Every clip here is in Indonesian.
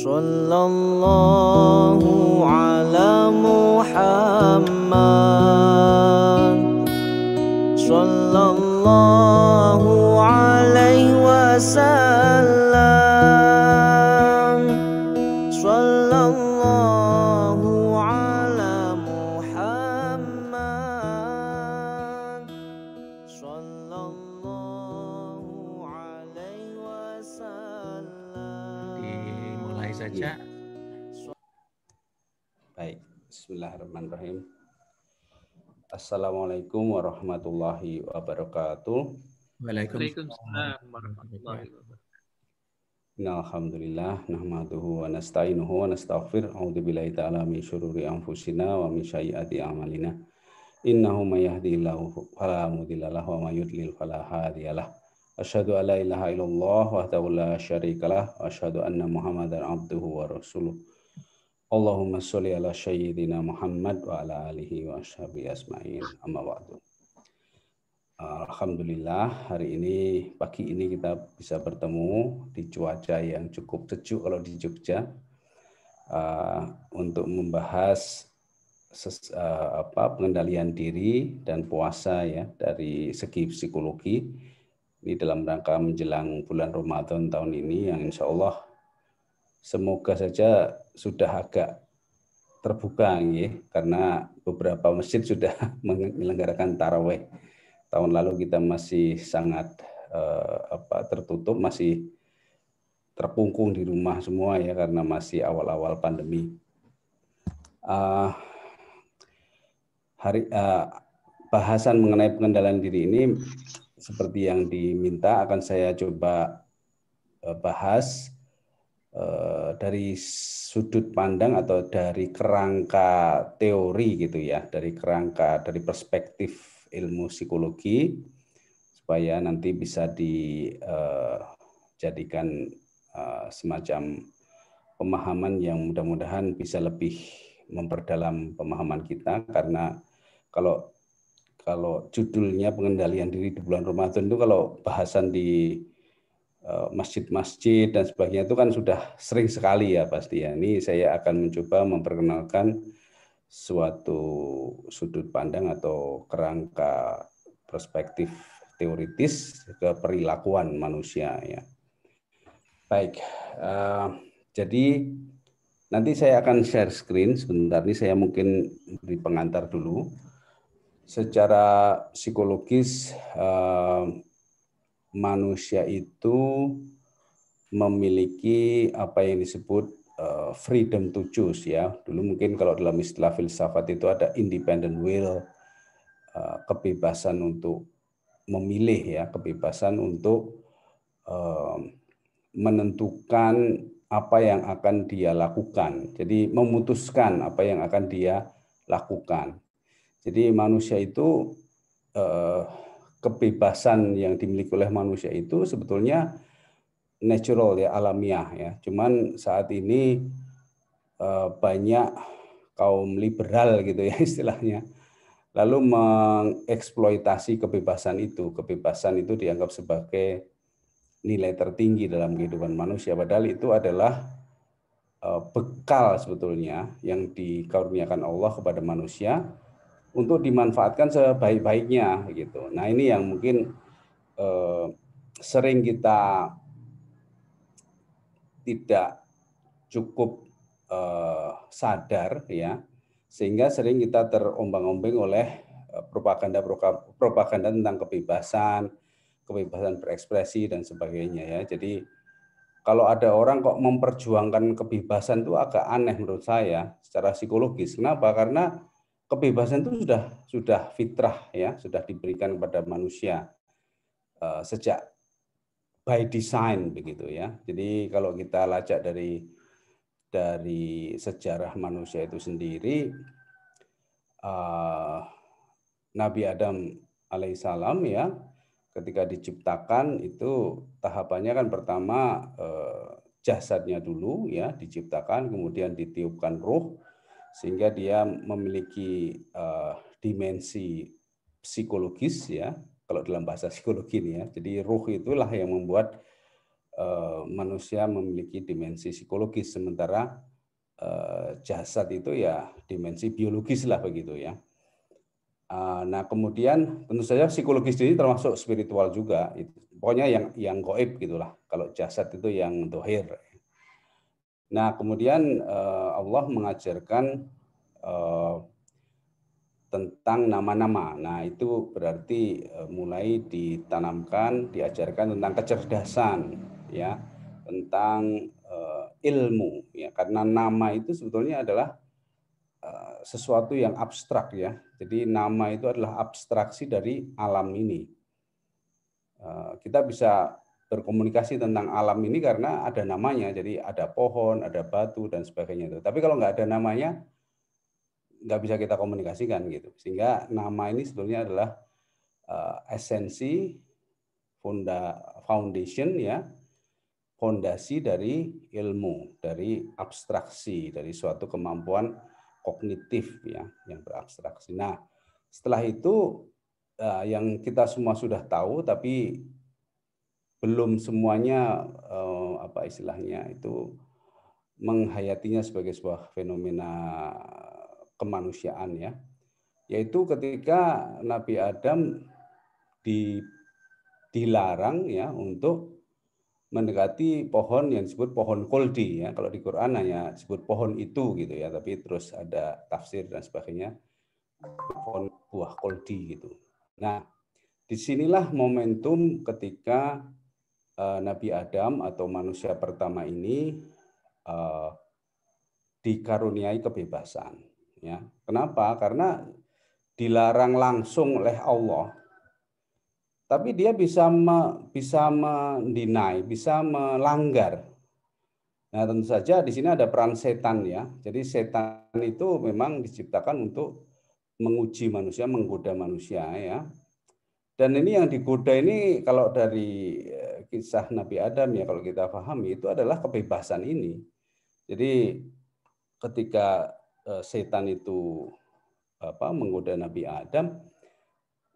Sallallahu ala Muhammad, sallallahu alaihi wasallam, sallallahu ala Muhammad, sallallahu alaihi wasallam. Dimulai saja. Baik, bismillahirrahmanirrahim. Assalamualaikum warahmatullahi wabarakatuh. Waalaikumsalam warahmatullahi wabarakatuh. Alhamdulillah, nahmaduhu wa nasta'inuhu wa nastaghfir. A'udzubillahi ta'ala min syururi anfusina wa min sayyiati a'malina. Innahu may yahdihillahu fala mudhillalah wa may yudlil fala hadiyalah. Asyhadu an la ilaha illallah wahdahu la syarikalah wa asyhadu anna Muhammadar abduhu wa rasuluh. Allahumma sholli ala sayyidina Muhammad wa ala alihi wa ashabihi asma'in. Amma ba'du. Alhamdulillah, hari ini, pagi ini kita bisa bertemu di cuaca yang cukup sejuk kalau di Jogja, untuk membahas pengendalian diri dan puasa ya dari segi psikologi. Ini dalam rangka menjelang bulan Ramadan tahun ini yang insya Allah semoga saja sudah agak terbuka ya, karena beberapa masjid sudah menyelenggarakan tarawih. Tahun lalu kita masih sangat tertutup, masih terkungkung di rumah semua ya karena masih awal-awal pandemi. Bahasan mengenai pengendalian diri ini seperti yang diminta akan saya coba bahas dari sudut pandang atau dari kerangka teori gitu ya, dari perspektif ilmu psikologi, supaya nanti bisa dijadikan semacam pemahaman yang mudah-mudahan bisa lebih memperdalam pemahaman kita. Karena kalau judulnya pengendalian diri di bulan Ramadan itu, kalau bahasan di masjid-masjid dan sebagainya itu kan sudah sering sekali ya pasti ya. Ini saya akan mencoba memperkenalkan suatu sudut pandang atau kerangka perspektif teoritis ke perilakuan manusia ya. Baik, jadi nanti saya akan share screen sebentar. Ini saya mungkin beri pengantar dulu. Secara psikologis manusia itu memiliki apa yang disebut freedom to choose ya. Dulu mungkin kalau dalam istilah filsafat itu ada independent will, kebebasan untuk memilih ya, kebebasan untuk menentukan apa yang akan dia lakukan. Jadi memutuskan apa yang akan dia lakukan. Jadi manusia itu kebebasan yang dimiliki oleh manusia itu sebetulnya natural ya, alamiah ya. Cuman saat ini banyak kaum liberal gitu ya istilahnya, lalu mengeksploitasi kebebasan itu. Kebebasan itu dianggap sebagai nilai tertinggi dalam kehidupan manusia, padahal itu adalah bekal sebetulnya yang dikaruniakan Allah kepada manusia untuk dimanfaatkan sebaik-baiknya gitu. Nah ini yang mungkin sering kita tidak cukup sadar ya, sehingga sering kita terombang-ambing oleh propaganda tentang kebebasan berekspresi dan sebagainya ya. Jadi kalau ada orang kok memperjuangkan kebebasan itu agak aneh menurut saya secara psikologis. Kenapa? Karena kebebasan itu sudah fitrah ya, sudah diberikan kepada manusia sejak by design begitu ya. Jadi kalau kita lacak dari sejarah manusia itu sendiri, Nabi Adam alaihissalam ya, ketika diciptakan itu tahapannya kan pertama jasadnya dulu ya diciptakan, kemudian ditiupkan ruh sehingga dia memiliki dimensi psikologis ya, kalau dalam bahasa psikologi ini ya. Jadi ruh itulah yang membuat manusia memiliki dimensi psikologis, sementara jasad itu ya dimensi biologis lah begitu ya. Nah kemudian tentu saja psikologis ini termasuk spiritual juga, pokoknya yang gaib gitulah. Kalau jasad itu yang dohir. Nah kemudian Allah mengajarkan tentang nama-nama. Nah itu berarti mulai ditanamkan, diajarkan tentang kecerdasan, ya, tentang ilmu, ya. Karena nama itu sebetulnya adalah sesuatu yang abstrak, ya. Jadi nama itu adalah abstraksi dari alam ini. Kita bisa berkomunikasi tentang alam ini karena ada namanya. Jadi ada pohon, ada batu dan sebagainya. Tapi kalau nggak ada namanya, nggak bisa kita komunikasikan gitu. Sehingga nama ini sebetulnya adalah esensi, foundation, ya, fondasi dari ilmu, dari abstraksi, dari suatu kemampuan kognitif, ya, yang berabstraksi. Nah, setelah itu yang kita semua sudah tahu, tapi belum semuanya apa istilahnya itu menghayatinya sebagai sebuah fenomena kemanusiaan, ya, yaitu ketika Nabi Adam dilarang, ya, untuk mendekati pohon yang disebut pohon koldi, ya. Kalau di Quran hanya disebut pohon itu gitu ya, tapi terus ada tafsir dan sebagainya, pohon buah koldi gitu. Nah, disinilah momentum ketika Nabi Adam atau manusia pertama ini dikaruniai kebebasan, ya. Kenapa? Karena dilarang langsung oleh Allah, tapi dia bisa mendinai, bisa melanggar. Nah, tentu saja di sini ada peran setan, ya. Jadi setan itu memang diciptakan untuk menguji manusia, menggoda manusia, ya. Dan ini yang digoda ini kalau dari kisah Nabi Adam, ya, kalau kita pahami itu adalah kebebasan ini. Jadi ketika setan itu menggoda Nabi Adam,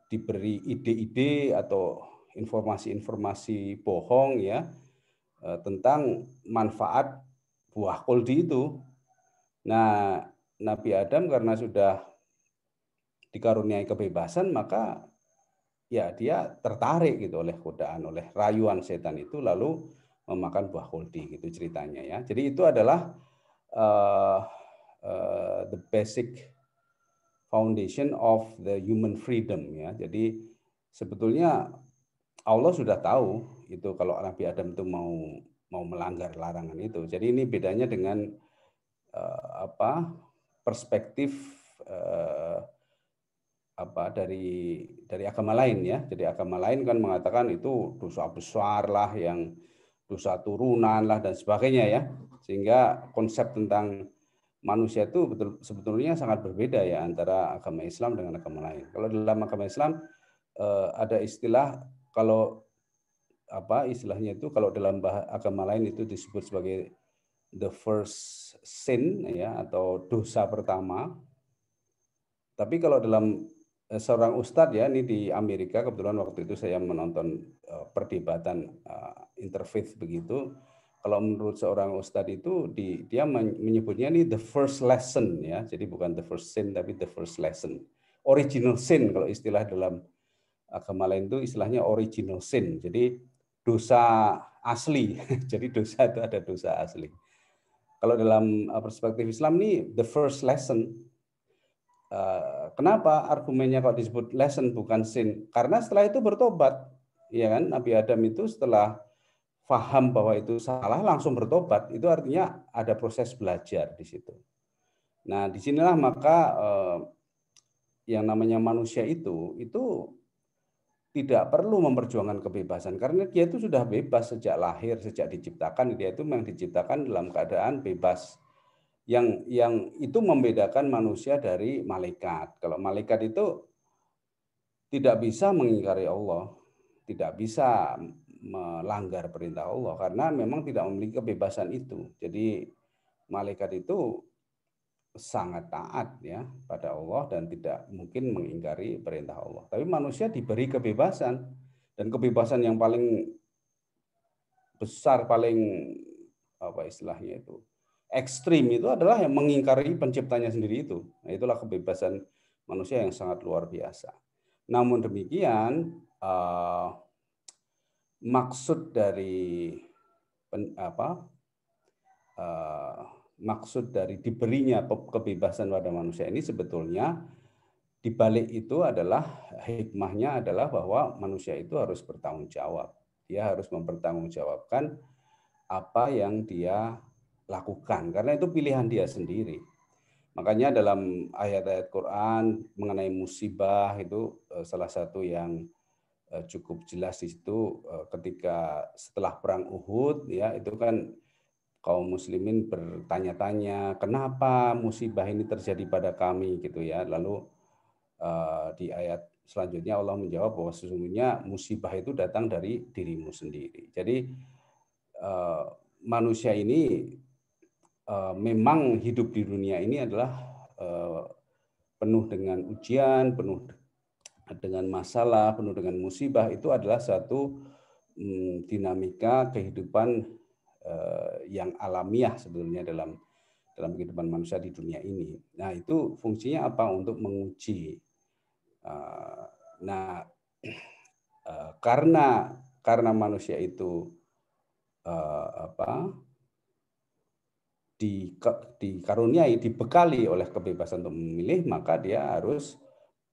diberi ide-ide atau informasi-informasi bohong, ya, tentang manfaat buah koldi itu. Nah, Nabi Adam karena sudah dikaruniai kebebasan, maka ya dia tertarik gitu oleh godaan, oleh rayuan setan itu, lalu memakan buah koldi gitu ceritanya, ya. Jadi itu adalah the basic foundation of the human freedom, ya. Jadi sebetulnya Allah sudah tahu itu kalau Nabi Adam itu mau melanggar larangan itu. Jadi ini bedanya dengan perspektif dari agama lain, ya. Jadi agama lain kan mengatakan itu dosa besar lah, yang dosa turunan lah dan sebagainya, ya. Sehingga konsep tentang manusia itu sebetulnya sangat berbeda, ya, antara agama Islam dengan agama lain. Kalau dalam agama Islam ada istilah, kalau istilahnya itu kalau dalam agama lain itu disebut sebagai the first sin, ya, atau dosa pertama. Tapi kalau dalam seorang ustadz, ya, ini di Amerika, kebetulan waktu itu saya menonton perdebatan interfaith begitu. Kalau menurut seorang ustadz itu dia menyebutnya ini the first lesson, ya. Jadi bukan the first sin tapi the first lesson. Original sin kalau istilah dalam agama lain itu istilahnya original sin. Jadi dosa asli. Jadi dosa itu ada dosa asli. Kalau dalam perspektif Islam ini the first lesson. Kenapa argumennya kok disebut lesson bukan sin? Karena setelah itu bertobat, ya kan? Nabi Adam itu setelah paham bahwa itu salah langsung bertobat. Itu artinya ada proses belajar di situ. Nah, disinilah maka yang namanya manusia itu tidak perlu memperjuangkan kebebasan karena dia itu sudah bebas sejak lahir, sejak diciptakan. Dia itu memang diciptakan dalam keadaan bebas. Yang itu membedakan manusia dari malaikat. Kalau malaikat itu tidak bisa mengingkari Allah, tidak bisa melanggar perintah Allah karena memang tidak memiliki kebebasan itu. Jadi malaikat itu sangat taat, ya, pada Allah dan tidak mungkin mengingkari perintah Allah. Tapi manusia diberi kebebasan, dan kebebasan yang paling besar, paling apa istilahnya itu ekstrim itu adalah yang mengingkari penciptanya sendiri itu. Nah, itulah kebebasan manusia yang sangat luar biasa. Namun demikian, maksud dari maksud dari diberinya kebebasan pada manusia ini sebetulnya di balik itu adalah hikmahnya adalah bahwa manusia itu harus bertanggung jawab. Dia harus mempertanggungjawabkan apa yang dia lakukan karena itu pilihan dia sendiri. Makanya dalam ayat-ayat Quran mengenai musibah itu salah satu yang cukup jelas di situ ketika setelah perang Uhud ya itu kan kaum muslimin bertanya-tanya kenapa musibah ini terjadi pada kami gitu ya. Lalu di ayat selanjutnya Allah menjawab bahwa sesungguhnya musibah itu datang dari dirimu sendiri. Jadi manusia ini memang hidup di dunia ini adalah penuh dengan ujian, penuh dengan masalah, penuh dengan musibah. Itu adalah satu dinamika kehidupan yang alamiah sebetulnya dalam kehidupan manusia di dunia ini. Nah, itu fungsinya apa? Untuk menguji. Karena manusia itu dikaruniai, dibekali oleh kebebasan untuk memilih, maka dia harus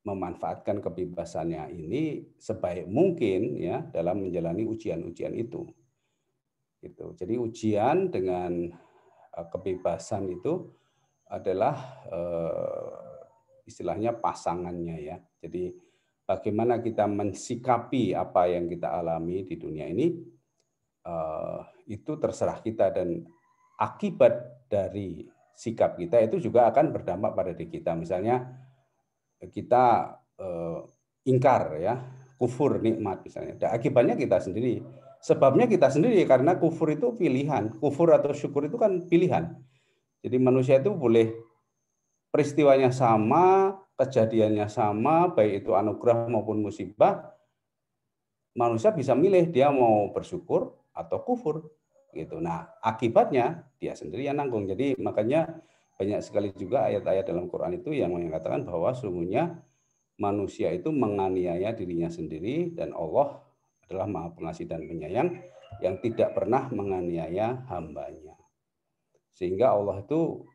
memanfaatkan kebebasannya ini sebaik mungkin ya dalam menjalani ujian-ujian itu. Gitu. Jadi ujian dengan kebebasan itu adalah istilahnya pasangannya ya. Jadi bagaimana kita mensikapi apa yang kita alami di dunia ini itu terserah kita dan akibat dari sikap kita itu juga akan berdampak pada diri kita. Misalnya kita ingkar ya, kufur nikmat misalnya. Dan akibatnya kita sendiri. Sebabnya kita sendiri karena kufur itu pilihan. Kufur atau syukur itu kan pilihan. Jadi manusia itu boleh peristiwanya sama, kejadiannya sama, baik itu anugerah maupun musibah. Manusia bisa milih dia mau bersyukur atau kufur. Gitu. Nah, akibatnya dia sendiri yang nanggung. Jadi makanya banyak sekali juga ayat-ayat dalam Quran itu yang mengatakan bahwa sesungguhnya manusia itu menganiaya dirinya sendiri dan Allah adalah Maha Pengasih dan Penyayang yang tidak pernah menganiaya hambanya. Sehingga Allah itu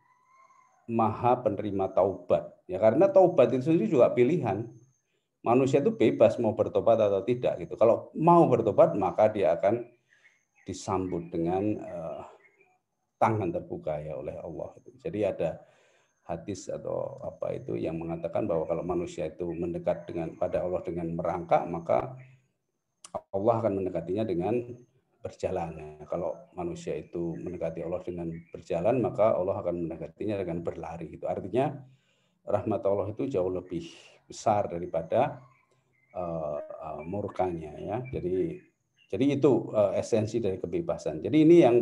Maha penerima taubat. Ya karena taubat itu sendiri juga pilihan. Manusia itu bebas mau bertobat atau tidak gitu. Kalau mau bertobat maka dia akan disambut dengan tangan terbuka ya oleh Allah. Jadi ada hadis atau apa itu yang mengatakan bahwa kalau manusia itu mendekat pada Allah dengan merangkak, maka Allah akan mendekatinya dengan berjalan. Kalau manusia itu mendekati Allah dengan berjalan, maka Allah akan mendekatinya dengan berlari. Itu artinya rahmat Allah itu jauh lebih besar daripada murkanya ya. Jadi itu esensi dari kebebasan. Jadi ini yang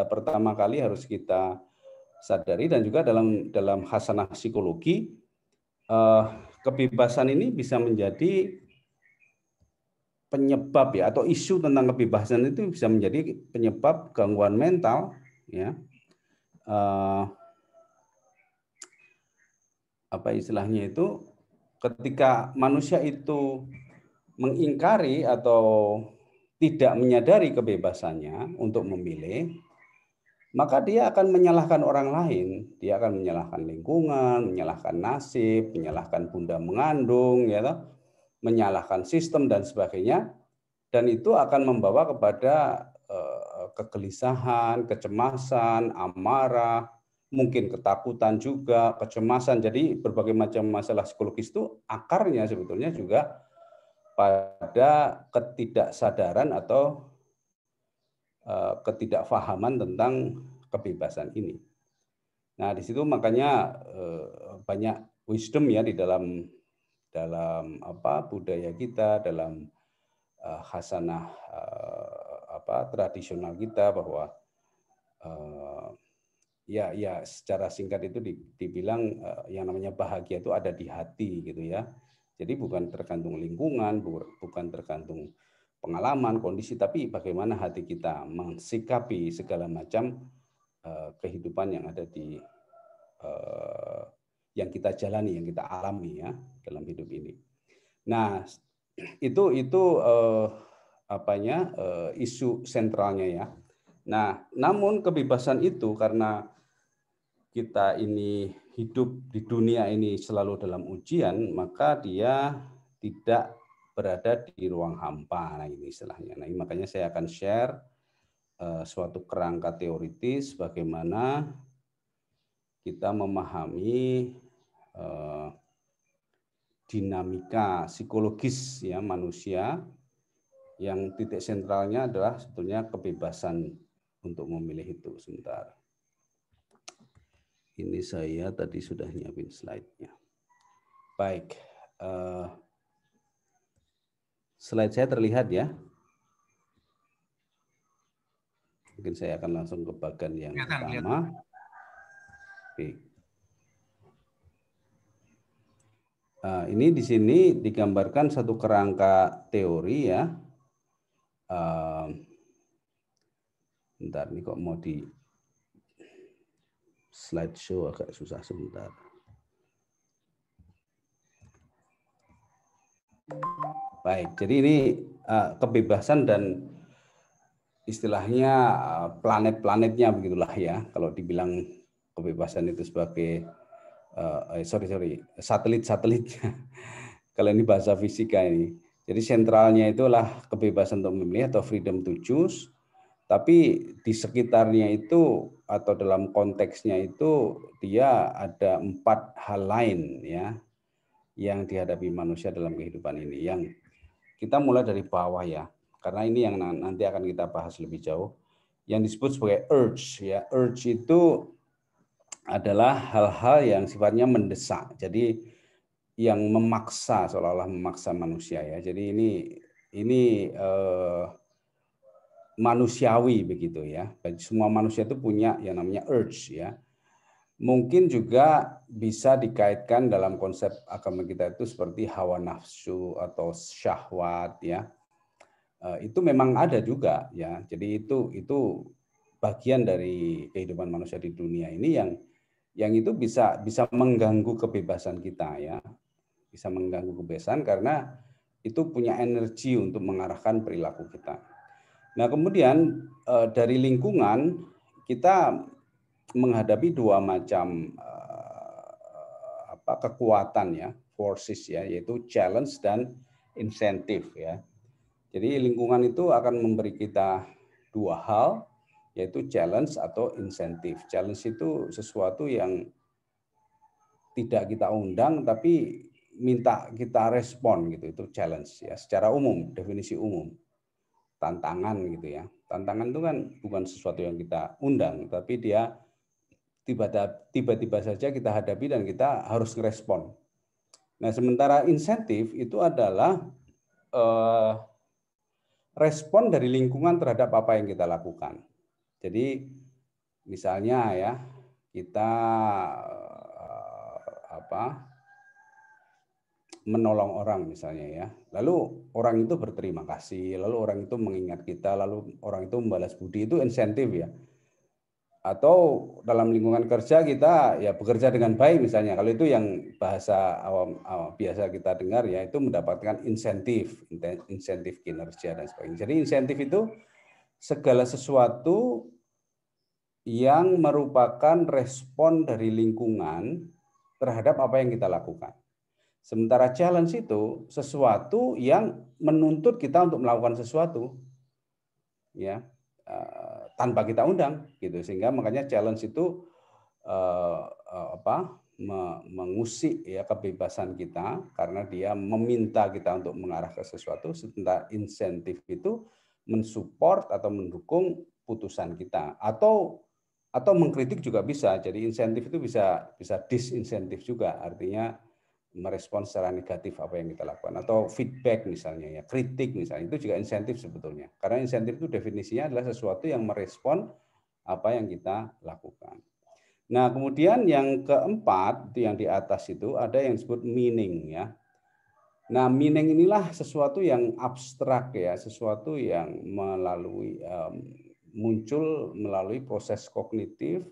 pertama kali harus kita sadari dan juga dalam khasanah psikologi kebebasan ini bisa menjadi penyebab ya atau isu tentang kebebasan itu bisa menjadi penyebab gangguan mental ya. Apa istilahnya itu ketika manusia itu mengingkari atau tidak menyadari kebebasannya untuk memilih, maka dia akan menyalahkan orang lain. Dia akan menyalahkan lingkungan, menyalahkan nasib, menyalahkan bunda mengandung, ya, menyalahkan sistem dan sebagainya. Dan itu akan membawa kepada kegelisahan, kecemasan, amarah, mungkin ketakutan juga, kecemasan. Jadi berbagai macam masalah psikologis itu akarnya sebetulnya juga pada ketidaksadaran atau ketidakfahaman tentang kebebasan ini. Nah, di situ makanya banyak wisdom ya di dalam budaya kita, dalam khasanah tradisional kita bahwa ya secara singkat itu dibilang yang namanya bahagia itu ada di hati gitu ya. Jadi bukan tergantung lingkungan, bukan tergantung pengalaman, kondisi, tapi bagaimana hati kita mensikapi segala macam kehidupan yang ada di yang kita jalani, yang kita alami ya dalam hidup ini. Nah, itu isu sentralnya ya. Nah, namun kebebasan itu karena kita ini hidup di dunia ini selalu dalam ujian, maka dia tidak berada di ruang hampa. Nah, ini istilahnya. Nah, makanya saya akan share suatu kerangka teoritis bagaimana kita memahami dinamika psikologis ya manusia yang titik sentralnya adalah sebetulnya kebebasan untuk memilih itu. Sebentar. Ini saya tadi sudah nyiapin slide-nya. Baik. Slide saya terlihat ya. Mungkin saya akan langsung ke bagian yang pertama. Oke. Ini di sini digambarkan satu kerangka teori ya. Bentar, ini kok mau di slideshow agak susah sebentar. Baik, jadi ini kebebasan dan istilahnya planet-planetnya begitulah ya. Kalau dibilang kebebasan itu sebagai satelit-satelitnya. Kalau ini bahasa fisika ini. Jadi sentralnya itulah kebebasan untuk memilih atau freedom to choose. Tapi di sekitarnya itu atau dalam konteksnya itu dia ada 4 hal lain ya yang dihadapi manusia dalam kehidupan ini. Yang kita mulai dari bawah ya. Karena ini yang nanti akan kita bahas lebih jauh. Yang disebut sebagai urge ya. Urge itu adalah hal-hal yang sifatnya mendesak. Jadi yang memaksa, seolah-olah memaksa manusia ya. Jadi ini manusiawi begitu ya. Semua manusia itu punya yang namanya urge ya. Mungkin juga bisa dikaitkan dalam konsep agama kita itu seperti hawa nafsu atau syahwat ya. Itu memang ada juga ya. Jadi itu bagian dari kehidupan manusia di dunia ini yang itu bisa mengganggu kebebasan kita ya. Bisa mengganggu kebebasan karena itu punya energi untuk mengarahkan perilaku kita. Nah, kemudian dari lingkungan kita menghadapi 2 macam kekuatan ya, forces ya, yaitu challenge dan insentif ya. Jadi lingkungan itu akan memberi kita 2 hal, yaitu challenge atau insentif. Challenge itu sesuatu yang tidak kita undang tapi minta kita respon gitu, itu challenge ya, secara umum, definisi umum. Tantangan gitu ya. Tantangan itu kan bukan sesuatu yang kita undang, tapi dia tiba-tiba saja kita hadapi dan kita harus merespon. Nah, sementara insentif itu adalah respon dari lingkungan terhadap apa yang kita lakukan. Jadi misalnya ya, kita menolong orang misalnya ya. Lalu orang itu berterima kasih, lalu orang itu mengingat kita, lalu orang itu membalas budi, itu insentif ya. Atau dalam lingkungan kerja kita ya bekerja dengan baik misalnya. Kalau itu yang bahasa awam biasa kita dengar ya, itu mendapatkan insentif kinerja dan sebagainya. Jadi insentif itu segala sesuatu yang merupakan respon dari lingkungan terhadap apa yang kita lakukan. Sementara challenge itu sesuatu yang menuntut kita untuk melakukan sesuatu, ya, tanpa kita undang, gitu. Sehingga makanya challenge itu mengusik ya kebebasan kita karena dia meminta kita untuk mengarah ke sesuatu. Sementara insentif itu mensupport atau mendukung putusan kita atau mengkritik juga bisa. Jadi insentif itu bisa disinsentif juga, artinya merespon secara negatif apa yang kita lakukan, atau feedback misalnya ya, kritik misalnya, itu juga insentif sebetulnya. Karena insentif itu definisinya adalah sesuatu yang merespon apa yang kita lakukan. Nah, kemudian yang keempat, itu yang di atas itu ada yang disebut meaning ya. Nah, meaning inilah sesuatu yang abstrak ya, sesuatu yang muncul melalui proses kognitif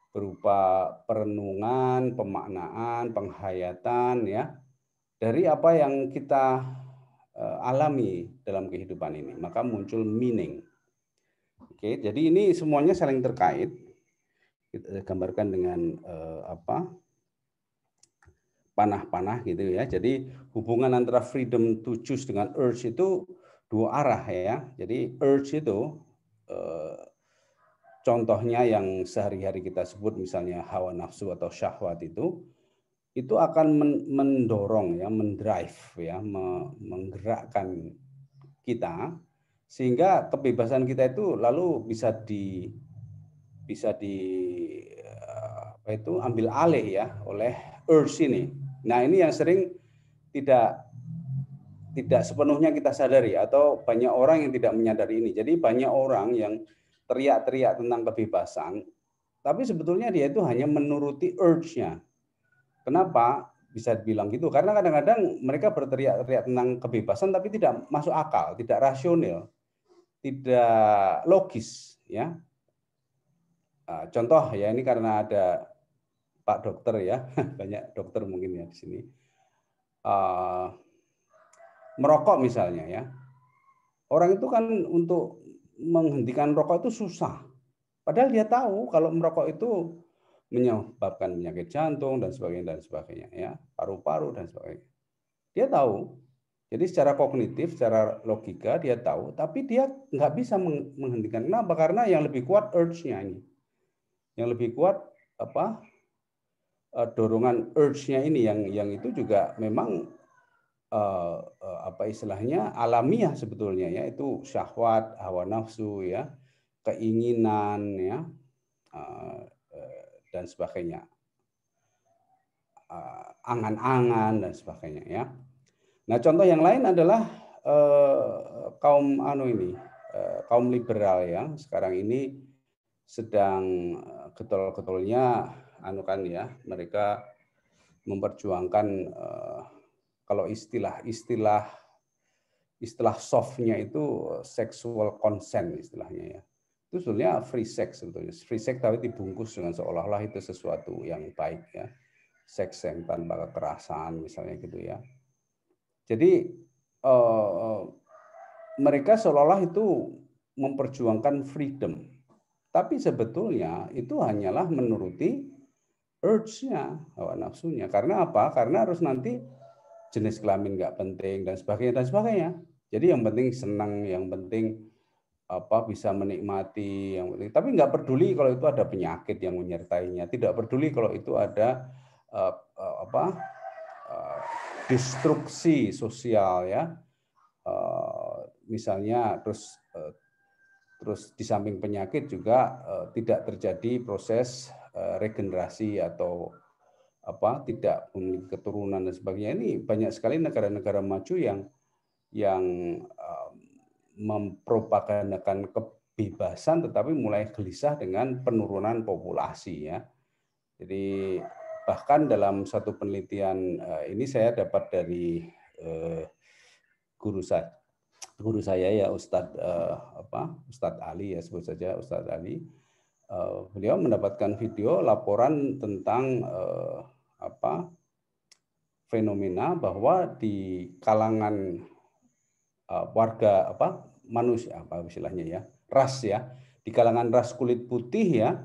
berupa perenungan, pemaknaan, penghayatan ya dari apa yang kita alami dalam kehidupan ini, maka muncul meaning. Oke, jadi ini semuanya saling terkait. Kita gambarkan dengan panah-panah gitu ya. Jadi hubungan antara freedom to choose dengan urge itu dua arah ya. Jadi urge itu contohnya yang sehari-hari kita sebut misalnya hawa nafsu atau syahwat itu akan mendorong ya, mendrive ya, menggerakkan kita sehingga kebebasan kita itu lalu bisa ambil alih ya oleh urge ini. Nah, ini yang sering tidak sepenuhnya kita sadari atau banyak orang yang tidak menyadari ini. Jadi banyak orang yang teriak-teriak tentang kebebasan, tapi sebetulnya dia itu hanya menuruti urge-nya. Kenapa bisa dibilang gitu? Karena kadang-kadang mereka berteriak-teriak tentang kebebasan tapi tidak masuk akal, tidak rasional, tidak logis ya. Contoh ya, ini karena ada Pak Dokter ya, banyak dokter mungkin ya di sini. Merokok misalnya ya. Orang itu kan untuk menghentikan rokok itu susah. Padahal dia tahu kalau merokok itu menyebabkan penyakit jantung dan sebagainya ya, paru-paru dan sebagainya. Dia tahu. Jadi secara kognitif, secara logika dia tahu, tapi dia nggak bisa menghentikan. Kenapa? Karena yang lebih kuat urge-nya ini. Yang lebih kuat dorongan urge-nya ini yang itu juga memang istilahnya alamiah sebetulnya ya, itu syahwat, hawa nafsu ya, keinginan ya, dan sebagainya, angan-angan dan sebagainya ya. Nah, contoh yang lain adalah kaum liberal ya, sekarang ini sedang getol-getolnya mereka memperjuangkan kalau istilah softnya itu sexual consent istilahnya ya. Itu sebenarnya free sex sebetulnya. Free sex tapi dibungkus dengan seolah-olah itu sesuatu yang baik ya. Seks yang tanpa kekerasan misalnya gitu ya. Jadi mereka seolah-olah itu memperjuangkan freedom. Tapi sebetulnya itu hanyalah menuruti urge-nya, hawa nafsunya. Karena apa? Karena harus nanti jenis kelamin nggak penting dan sebagainya. Jadi yang penting senang, yang penting bisa menikmati, yang penting. Tapi nggak peduli kalau itu ada penyakit yang menyertainya, tidak peduli kalau itu ada destruksi sosial ya, misalnya terus di samping penyakit juga tidak terjadi proses regenerasi atau tidak memiliki keturunan dan sebagainya. Ini banyak sekali negara-negara maju yang mempropagandakan kebebasan tetapi mulai gelisah dengan penurunan populasi ya. Jadi bahkan dalam satu penelitian ini saya dapat dari guru saya ya, Ustadz Ali ya, sebut saja Ustadz Ali. Beliau mendapatkan video laporan tentang fenomena bahwa di kalangan warga manusia istilahnya ya, ras ya, di kalangan ras kulit putih ya,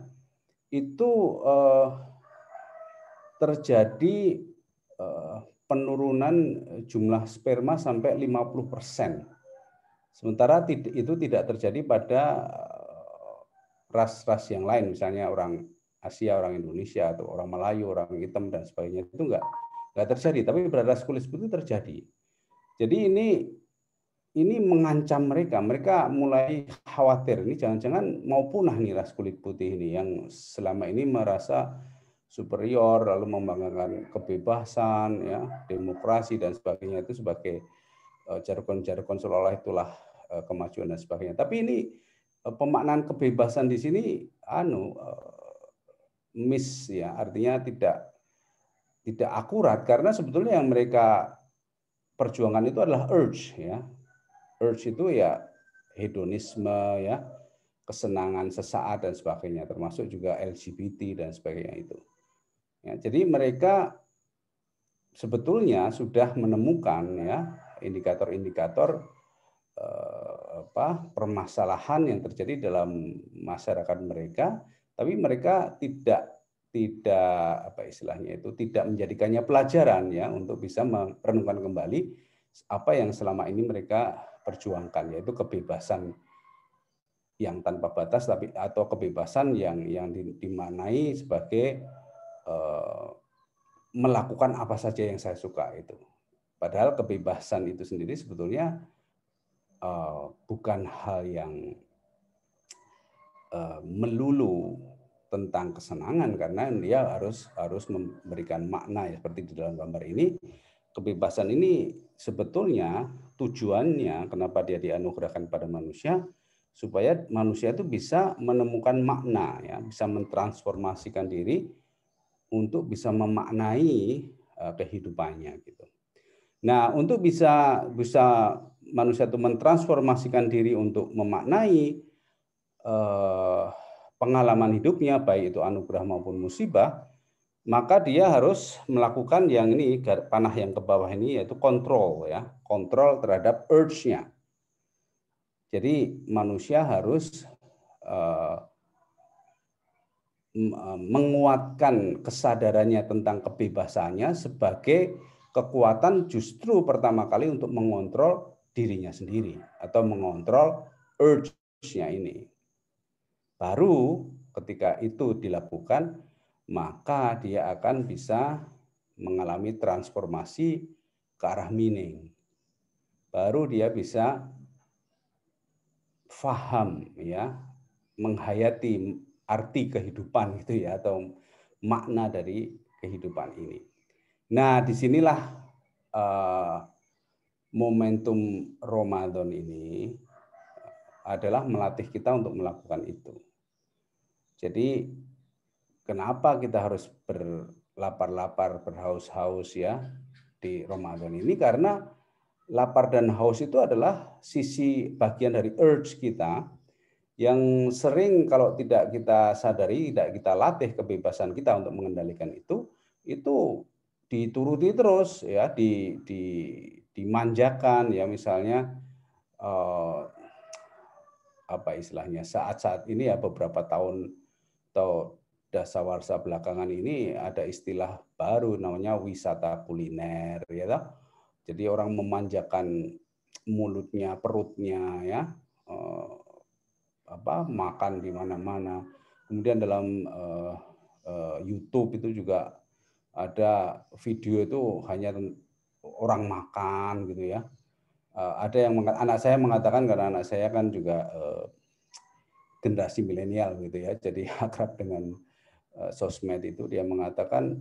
itu terjadi penurunan jumlah sperma sampai 50%. Sementara itu tidak terjadi pada ras-ras yang lain, misalnya orang Asia, orang Indonesia, atau orang Melayu, orang hitam dan sebagainya, itu enggak terjadi. Tapi pada ras kulit putih terjadi. Jadi ini mengancam mereka. Mereka mulai khawatir, ini jangan-jangan mau punah nih ras kulit putih ini yang selama ini merasa superior, lalu membanggakan kebebasan, ya, demokrasi dan sebagainya itu sebagai jargon-jargon seolah-olah itulah kemajuan dan sebagainya. Tapi ini pemaknaan kebebasan di sini miss ya, artinya tidak akurat, karena sebetulnya yang mereka perjuangan itu adalah urge ya. Urge itu ya hedonisme ya, kesenangan sesaat dan sebagainya, termasuk juga LGBT dan sebagainya itu. Ya, jadi mereka sebetulnya sudah menemukan ya indikator-indikator permasalahan yang terjadi dalam masyarakat mereka, tapi mereka tidak tidak menjadikannya pelajaran ya untuk bisa merenungkan kembali apa yang selama ini mereka perjuangkan, yaitu kebebasan yang tanpa batas atau kebebasan yang dimaknai sebagai melakukan apa saja yang saya suka itu. Padahal kebebasan itu sendiri sebetulnya bukan hal yang melulu tentang kesenangan, karena dia harus memberikan makna ya, seperti di dalam gambar ini. Kebebasan ini sebetulnya tujuannya kenapa dia dianugerahkan pada manusia, supaya manusia itu bisa menemukan makna ya, bisa mentransformasikan diri untuk bisa memaknai kehidupannya gitu. Nah, untuk bisa manusia itu mentransformasikan diri untuk memaknai pengalaman hidupnya, baik itu anugerah maupun musibah, maka dia harus melakukan yang ini, panah yang ke bawah ini, yaitu kontrol ya, kontrol terhadap urge-nya. Jadi manusia harus menguatkan kesadarannya tentang kebebasannya sebagai kekuatan justru pertama kali untuk mengontrol dirinya sendiri atau mengontrol urge-nya ini. Baru ketika itu dilakukan, maka dia akan bisa mengalami transformasi ke arah meaning. Baru dia bisa faham ya, menghayati arti kehidupan gitu ya, atau makna dari kehidupan ini. Nah, disinilah momentum Ramadan ini adalah melatih kita untuk melakukan itu. Jadi kenapa kita harus berlapar-lapar, berhaus-haus ya di Ramadan ini? Karena lapar dan haus itu adalah sisi bagian dari urge kita yang sering kalau tidak kita sadari, tidak kita latih kebebasan kita untuk mengendalikan itu dituruti terus ya, dimanjakan ya, misalnya apa istilahnya, saat-saat ini ya, beberapa tahun atau dasawarsa belakangan ini ada istilah baru namanya wisata kuliner ya toh. Jadi orang memanjakan mulutnya, perutnya ya, makan di mana-mana. Kemudian dalam YouTube itu juga ada video itu hanya orang makan gitu ya. Ada yang anak saya mengatakan, karena anak saya kan juga generasi milenial gitu ya, jadi akrab dengan sosmed itu, dia mengatakan,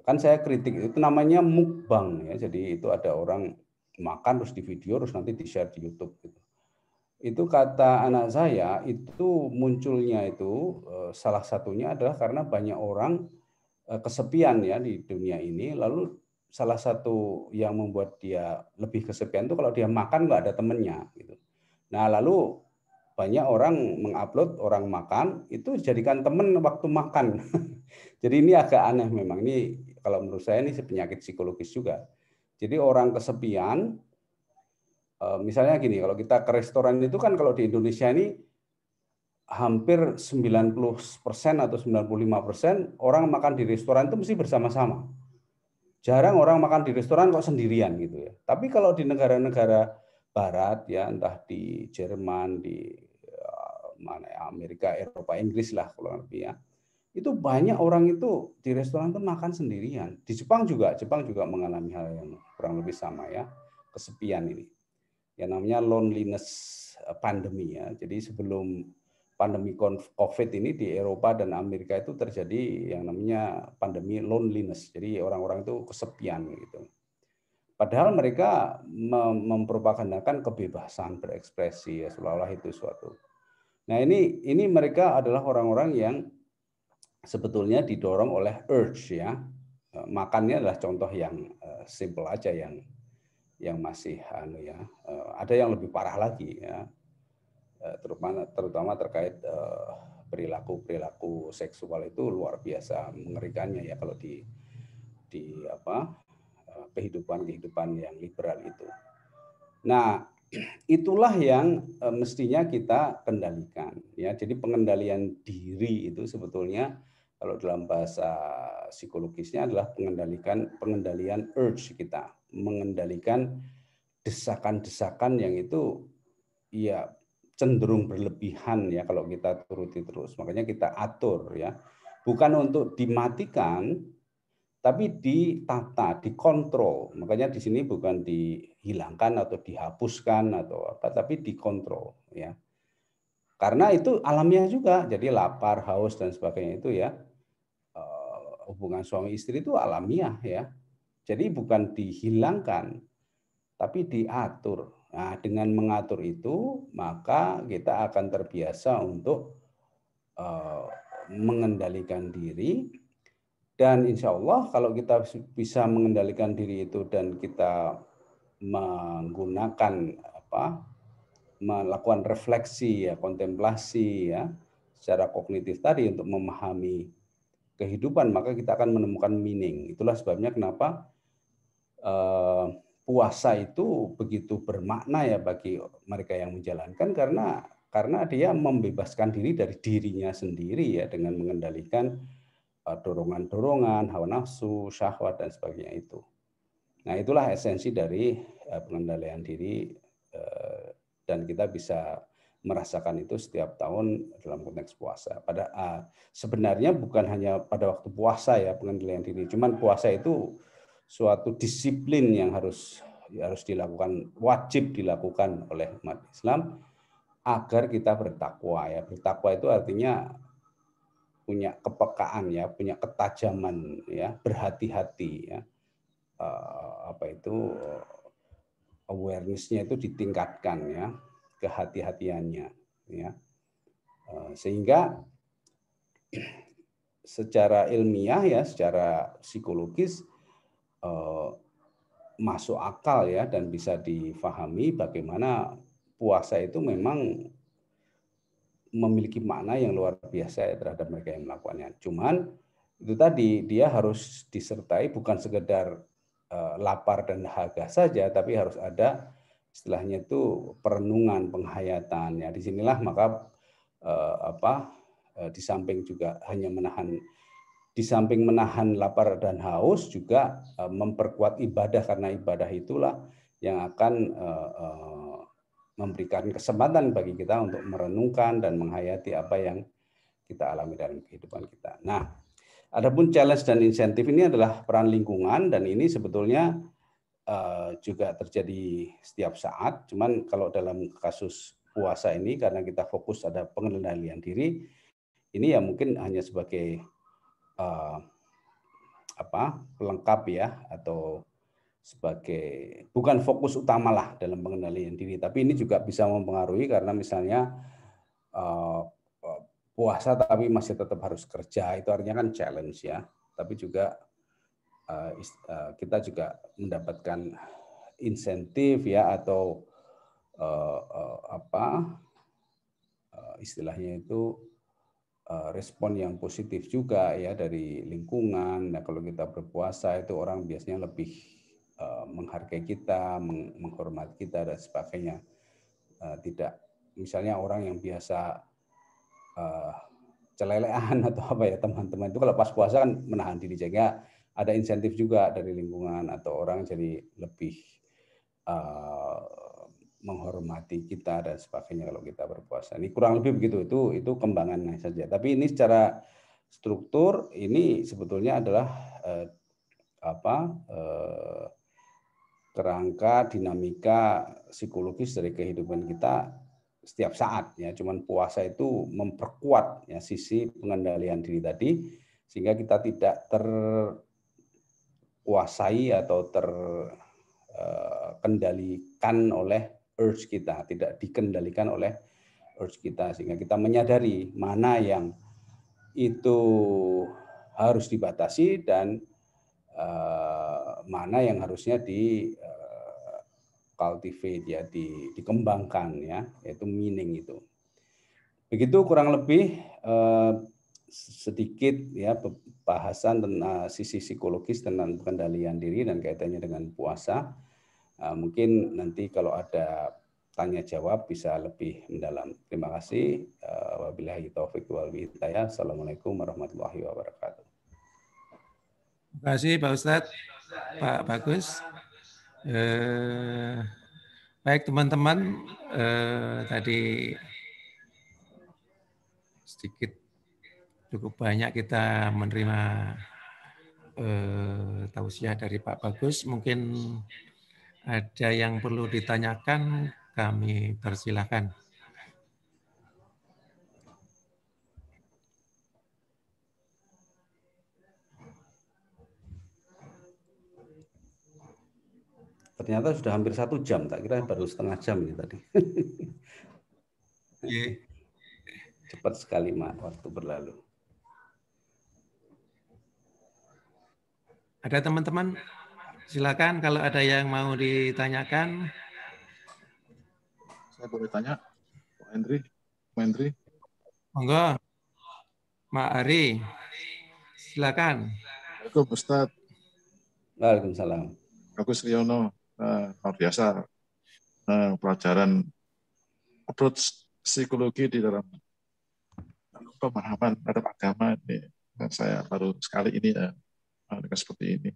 kan saya kritik, itu namanya mukbang ya, jadi itu ada orang makan terus di video terus nanti di-share di YouTube gitu. Itu kata anak saya, itu munculnya itu salah satunya adalah karena banyak orang kesepian ya di dunia ini, lalu salah satu yang membuat dia lebih kesepian itu kalau dia makan nggak ada temennya gitu. Nah, lalu banyak orang mengupload orang makan itu jadikan teman waktu makan. Jadi ini agak aneh memang. Ini kalau menurut saya ini penyakit psikologis juga. Jadi orang kesepian, misalnya gini, kalau kita ke restoran itu kan kalau di Indonesia ini hampir 90% atau 95% orang makan di restoran itu mesti bersama-sama. Jarang orang makan di restoran kok sendirian gitu ya. Tapi kalau di negara-negara Barat ya, entah di Jerman, di Amerika, Eropa, Inggris lah kalau lebih ya, itu banyak orang itu di restoran itu makan sendirian. Di Jepang juga mengalami hal yang kurang lebih sama ya, kesepian ini. Yang namanya loneliness pandemi ya. Jadi sebelum pandemi COVID ini di Eropa dan Amerika itu terjadi yang namanya pandemi loneliness. Jadi orang-orang itu kesepian gitu. Padahal mereka mempropagandakan kebebasan berekspresi ya, seolah-olah itu suatu. Nah, ini mereka adalah orang-orang yang sebetulnya didorong oleh urge ya. Makannya adalah contoh yang simple aja, yang masih ada yang lebih parah lagi ya, terutama terkait perilaku seksual itu luar biasa mengerikannya ya kalau di kehidupan yang liberal itu. Nah, itulah yang mestinya kita kendalikan ya. Jadi pengendalian diri itu sebetulnya kalau dalam bahasa psikologisnya adalah pengendalian urge kita, mengendalikan desakan-desakan yang itu ya cenderung berlebihan ya kalau kita turuti terus. Makanya kita atur ya. Bukan untuk dimatikan, tapi ditata, dikontrol. Makanya di sini bukan dihilangkan atau dihapuskan atau apa, tapi dikontrol ya. Karena itu alamiah juga. Jadi lapar, haus dan sebagainya itu ya, hubungan suami istri itu alamiah ya. Jadi bukan dihilangkan, tapi diatur. Nah, dengan mengatur itu, maka kita akan terbiasa untuk mengendalikan diri. Dan insya Allah kalau kita bisa mengendalikan diri itu dan kita menggunakan melakukan refleksi ya, kontemplasi ya, secara kognitif tadi untuk memahami kehidupan, maka kita akan menemukan meaning. Itulah sebabnya kenapa puasa itu begitu bermakna ya bagi mereka yang menjalankan, karena dia membebaskan diri dari dirinya sendiri ya, dengan mengendalikan dorongan-dorongan, hawa nafsu, syahwat dan sebagainya itu. Nah, itulah esensi dari pengendalian diri, dan kita bisa merasakan itu setiap tahun dalam konteks puasa. Sebenarnya bukan hanya pada waktu puasa ya pengendalian diri, cuman puasa itu suatu disiplin yang harus dilakukan, wajib dilakukan oleh umat Islam agar kita bertakwa ya. Bertakwa itu artinya punya kepekaan ya, punya ketajaman ya, berhati-hati ya. Awareness-nya itu ditingkatkan ya, kehati-hatiannya ya. Sehingga secara ilmiah ya, secara psikologis masuk akal ya, dan bisa difahami bagaimana puasa itu memang memiliki makna yang luar biasa ya terhadap mereka yang melakukannya. Cuman itu tadi, dia harus disertai bukan sekedar lapar dan dahaga saja, tapi harus ada istilahnya itu perenungan, penghayatan ya. Disinilah maka di samping juga hanya menahan lapar dan haus, juga memperkuat ibadah, karena ibadah itulah yang akan memberikan kesempatan bagi kita untuk merenungkan dan menghayati apa yang kita alami dalam kehidupan kita. Nah, adapun challenge dan insentif ini adalah peran lingkungan, dan ini sebetulnya juga terjadi setiap saat. Cuman kalau dalam kasus puasa ini, karena kita fokus ada pengendalian diri, ini ya mungkin hanya sebagai pelengkap ya, atau sebagai bukan fokus utama lah dalam pengendalian diri, tapi ini juga bisa mempengaruhi karena misalnya puasa tapi masih tetap harus kerja, itu artinya kan challenge ya. Tapi juga kita juga mendapatkan insentif ya, atau istilahnya itu respon yang positif juga ya dari lingkungan. Nah, kalau kita berpuasa itu orang biasanya lebih menghargai kita, menghormati kita dan sebagainya. Tidak misalnya orang yang biasa celelean atau apa ya, teman-teman itu kalau pas puasa kan menahan diri, sehingga ada insentif juga dari lingkungan atau orang jadi lebih menghormati kita dan sebagainya kalau kita berpuasa. Ini kurang lebih begitu, itu kembangannya saja. Tapi ini secara struktur ini sebetulnya adalah kerangka dinamika psikologis dari kehidupan kita setiap saat ya. Cuman puasa itu memperkuat ya sisi pengendalian diri tadi, sehingga kita tidak terkuasai atau terkendalikan oleh urge kita, tidak dikendalikan oleh urge kita, sehingga kita menyadari mana yang itu harus dibatasi dan mana yang harusnya cultivate ya, dikembangkan ya, yaitu meaning itu. Begitu kurang lebih sedikit ya bahasan tentang sisi psikologis tentang pengendalian diri dan kaitannya dengan puasa. Mungkin nanti kalau ada tanya jawab bisa lebih mendalam. Terima kasih. Wabillahi taufiq wal hidayah. Assalamualaikum warahmatullahi wabarakatuh. Terima kasih Pak Ustadz, Pak Bagus. Baik teman-teman, tadi sedikit cukup banyak kita menerima tausiah dari Pak Bagus. Mungkin ada yang perlu ditanyakan, kami persilahkan. Ternyata sudah hampir 1 jam, tak kira baru setengah jam ini tadi. Cepat sekali waktu berlalu. Ada teman-teman? Silakan kalau ada yang mau ditanyakan. Saya boleh tanya, Pak Hendri, Pak Hendri. Monggo, Mak Ari, silakan. Assalamualaikum Ustaz. Waalaikumsalam. Bagus Riono, luar biasa pelajaran approach psikologi di dalam pemahaman terhadap agama ini. Saya baru sekali ini seperti ini.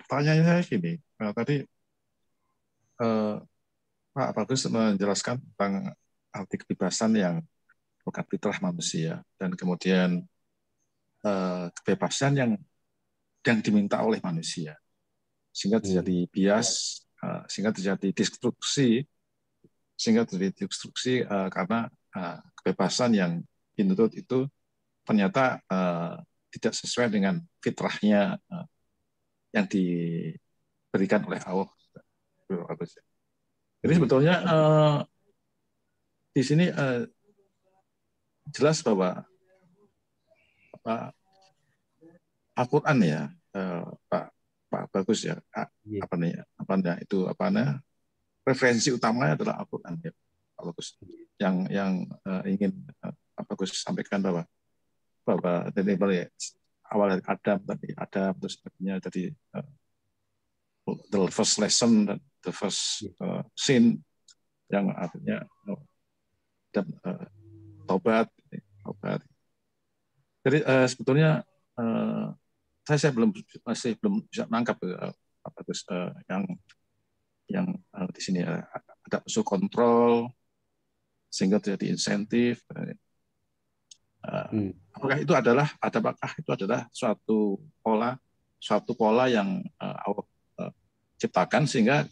Pertanyaannya saya gini, tadi Pak Bagus menjelaskan tentang arti kebebasan yang bukan fitrah manusia dan kemudian kebebasan yang diminta oleh manusia sehingga terjadi bias, sehingga terjadi destruksi karena kebebasan yang dituntut itu ternyata tidak sesuai dengan fitrahnya yang diberikan oleh Allah. Jadi sebetulnya di sini jelas bahwa Al-Quran ya, Pak Bagus ya, referensi utamanya adalah Al-Quran ya, Pak Bagus. Yang ingin Pak Bagus sampaikan bahwa dari awal dari Adam terus sebagainya tadi the first lesson dan the first sin yang artinya dan taubat. Jadi sebetulnya saya masih belum bisa menangkap Pak Bagus yang di sini ada unsur kontrol sehingga terjadi insentif. Apakah itu adalah suatu pola yang Allah ciptakan sehingga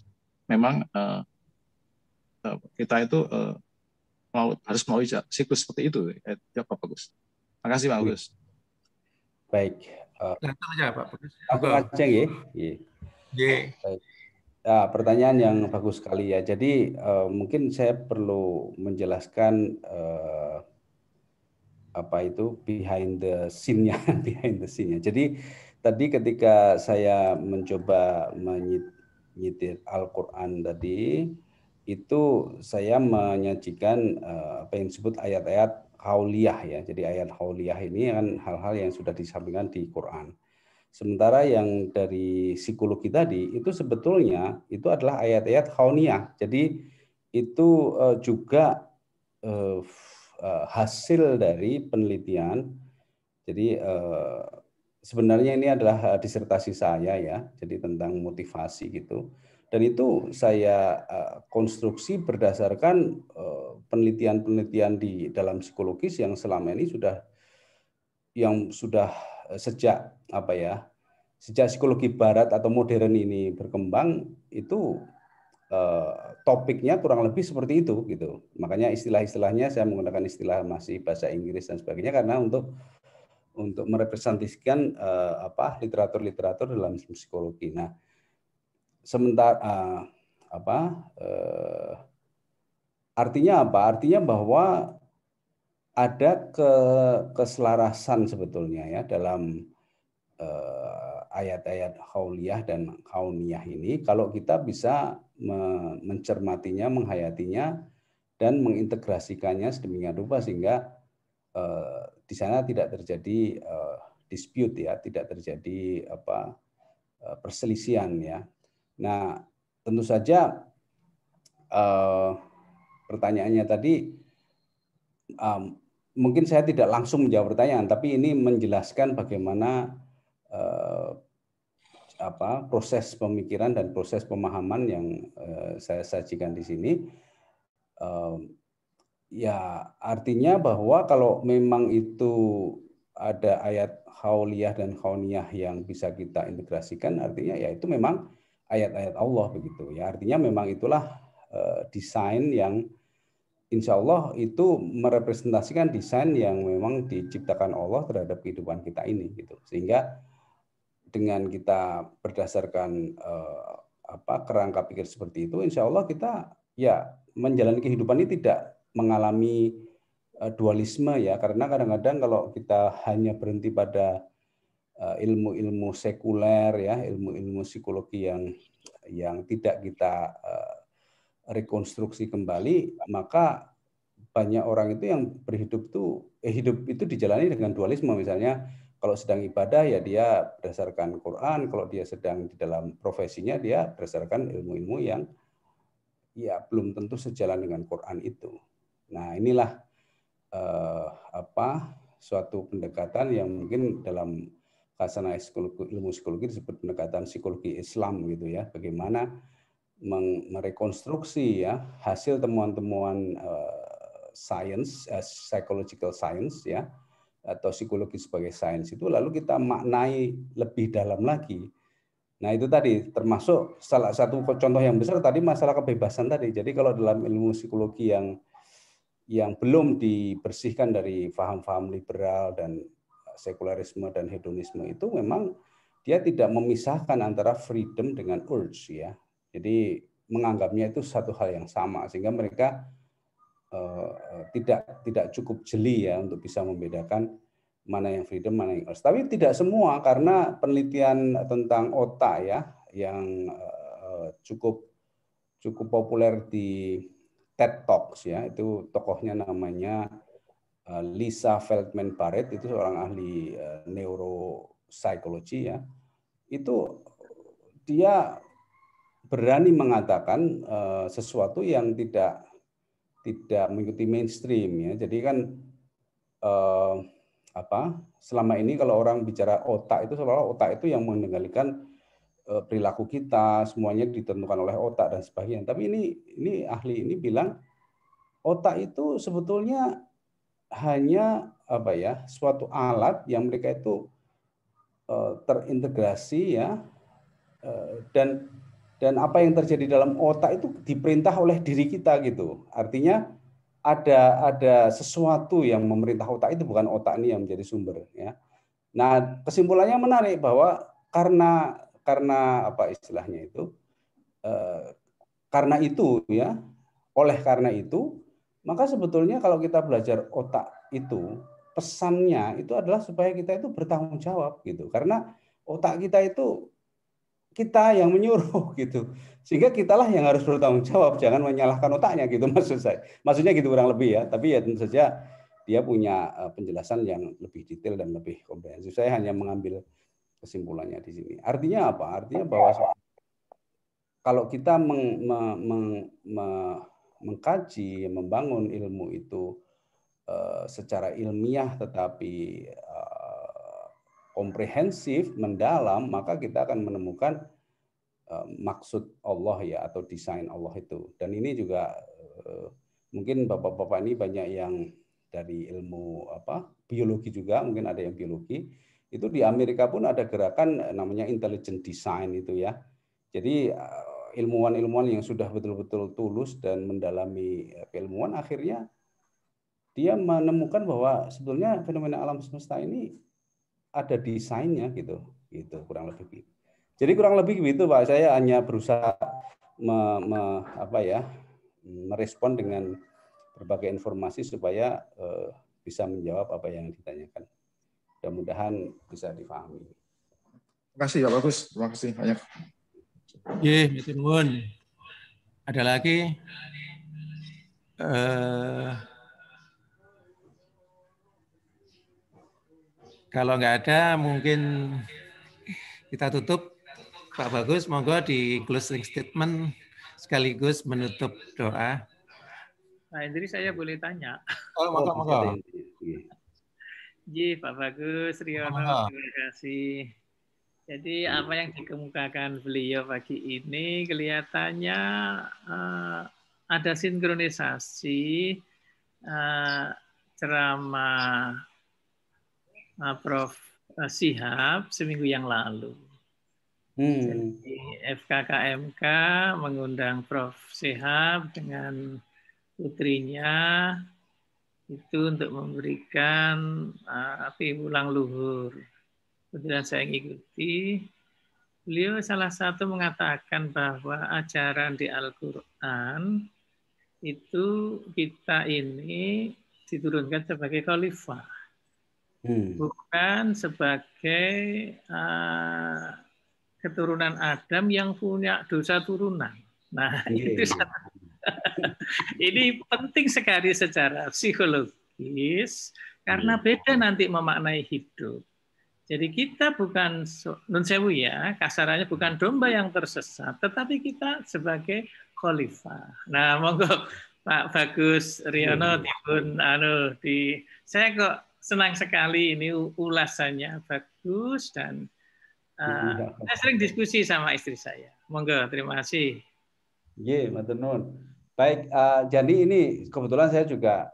memang kita itu harus melalui siklus seperti itu ya Pak Bagus. Terima kasih Pak Bagus. Baik. Aja Pak Bagus. Aku aceh ya. Baik. Ya, pertanyaan yang bagus sekali ya. Jadi mungkin saya perlu menjelaskan apa itu behind the scene-nya, Jadi tadi ketika saya mencoba menyitir Al-Qur'an tadi, itu saya menyajikan apa yang disebut ayat-ayat hauliyah ya. Jadi ayat hauliyah ini kan hal-hal yang sudah disampaikan di Quran. Sementara yang dari psikologi tadi itu sebetulnya itu adalah ayat-ayat hauniyah. Jadi itu juga hasil dari penelitian. Jadi sebenarnya ini adalah disertasi saya ya. Jadi tentang motivasi gitu. Dan itu saya konstruksi berdasarkan penelitian-penelitian di dalam psikologis yang selama ini sudah sejak sejak psikologi barat atau modern ini berkembang itu topiknya kurang lebih seperti itu gitu. Makanya istilah-istilahnya saya menggunakan istilah masih bahasa Inggris dan sebagainya karena untuk merepresentasikan literatur-literatur dalam psikologi. Nah, sementara artinya apa? Artinya bahwa ada keselarasan sebetulnya ya dalam ayat-ayat hauliyah dan kauniyah ini kalau kita bisa mencermatinya, menghayatinya, dan mengintegrasikannya sedemikian rupa sehingga di sana tidak terjadi dispute ya, tidak terjadi perselisihan ya. Nah, tentu saja pertanyaannya tadi mungkin saya tidak langsung menjawab pertanyaan, tapi ini menjelaskan bagaimana proses pemikiran dan proses pemahaman yang saya sajikan di sini. Ya, artinya bahwa kalau memang itu ada ayat hauliyah dan kauniyah yang bisa kita integrasikan, artinya ya itu memang ayat-ayat Allah begitu ya. Artinya memang itulah desain yang insya Allah itu merepresentasikan desain yang memang diciptakan Allah terhadap kehidupan kita ini gitu. Sehingga dengan kita berdasarkan kerangka pikir seperti itu, insya Allah kita ya menjalani kehidupan ini tidak mengalami dualisme ya, karena kadang-kadang kalau kita hanya berhenti pada ilmu-ilmu sekuler ya, ilmu-ilmu psikologi yang tidak kita rekonstruksi kembali, maka banyak orang itu yang berhidup itu hidup itu dijalani dengan dualisme. Misalnya kalau sedang ibadah ya dia berdasarkan Quran, kalau dia sedang di dalam profesinya dia berdasarkan ilmu-ilmu yang ya belum tentu sejalan dengan Quran itu. Nah, inilah suatu pendekatan yang mungkin dalam khasanah ilmu psikologi disebut pendekatan psikologi Islam gitu ya. Bagaimana merekonstruksi ya hasil temuan-temuan science, psychological science ya, atau psikologi sebagai sains itu lalu kita maknai lebih dalam lagi. Nah, itu tadi termasuk salah satu contoh yang besar tadi masalah kebebasan tadi. Jadi kalau dalam ilmu psikologi yang belum dibersihkan dari paham-paham liberal dan sekularisme dan hedonisme itu memang dia tidak memisahkan antara freedom dengan urge ya. Jadi menganggapnya itu satu hal yang sama sehingga mereka tidak cukup jeli ya untuk bisa membedakan mana yang freedom, mana yang urge. Tapi tidak semua, karena penelitian tentang otak ya yang cukup populer di TED Talks ya, itu tokohnya namanya Lisa Feldman Barrett, itu seorang ahli neuropsikologi ya. Itu dia berani mengatakan sesuatu yang tidak mengikuti mainstream ya. Jadi kan selama ini kalau orang bicara otak itu seolah-olah otak itu yang mengendalikan perilaku kita, semuanya ditentukan oleh otak dan sebagainya. Tapi ini ahli ini bilang otak itu sebetulnya hanya suatu alat yang mereka itu terintegrasi ya, dan apa yang terjadi dalam otak itu diperintah oleh diri kita gitu. Artinya ada sesuatu yang memerintah otak, itu bukan otak ini yang menjadi sumber ya. Nah, kesimpulannya menarik bahwa karena apa istilahnya itu karena itu ya, oleh karena itu maka sebetulnya kalau kita belajar otak itu pesannya itu adalah supaya kita itu bertanggung jawab gitu, karena otak kita itu kita yang menyuruh gitu, sehingga kitalah yang harus bertanggung jawab, jangan menyalahkan otaknya gitu maksudnya gitu kurang lebih ya. Tapi ya tentu saja dia punya penjelasan yang lebih detail dan lebih komprehensif. Saya hanya mengambil kesimpulannya di sini. Artinya apa? Artinya bahwa kalau kita mengkaji, membangun ilmu itu secara ilmiah tetapi komprehensif, mendalam, maka kita akan menemukan maksud Allah ya, atau desain Allah itu. Dan ini juga mungkin bapak-bapak ini banyak yang dari ilmu biologi juga, mungkin ada yang biologi. Itu di Amerika pun ada gerakan namanya intelligent design itu ya. Jadi ilmuwan-ilmuwan yang sudah betul-betul tulus dan mendalami keilmuan, akhirnya dia menemukan bahwa sebetulnya fenomena alam semesta ini ada desainnya gitu kurang lebih. Jadi kurang lebih begitu Pak. Saya hanya berusaha merespon dengan berbagai informasi supaya bisa menjawab apa yang ditanyakan. Mudah-mudahan bisa dipahami. Terima kasih ya bagus. Terima kasih banyak. Matur nuwun. Ada lagi? Kalau nggak ada, mungkin kita tutup. Pak Bagus, monggo di closing statement sekaligus menutup doa. Nah, Indri saya boleh tanya. Oh, monggo. Pak Bagus, Riono, terima kasih. Jadi apa yang dikemukakan beliau pagi ini kelihatannya ada sinkronisasi ceramah Prof. Shihab seminggu yang lalu. Jadi FKKMK mengundang Prof. Shihab dengan putrinya itu untuk memberikan ulang luhur. Kemudian saya mengikuti, beliau salah satu mengatakan bahwa ajaran di Al-Quran itu kita ini diturunkan sebagai khalifah, bukan sebagai keturunan Adam yang punya dosa turunan. Nah, itu ini penting sekali secara psikologis karena beda nanti memaknai hidup. Jadi kita bukan nun sewu ya, kasarannya bukan domba yang tersesat, tetapi kita sebagai khalifah. Nah, monggo Pak Bagus Riono saya kok senang sekali ini ulasannya bagus dan saya sering diskusi sama istri saya. Monggo, terima kasih. Matur nuwun. Baik, jadi ini kebetulan saya juga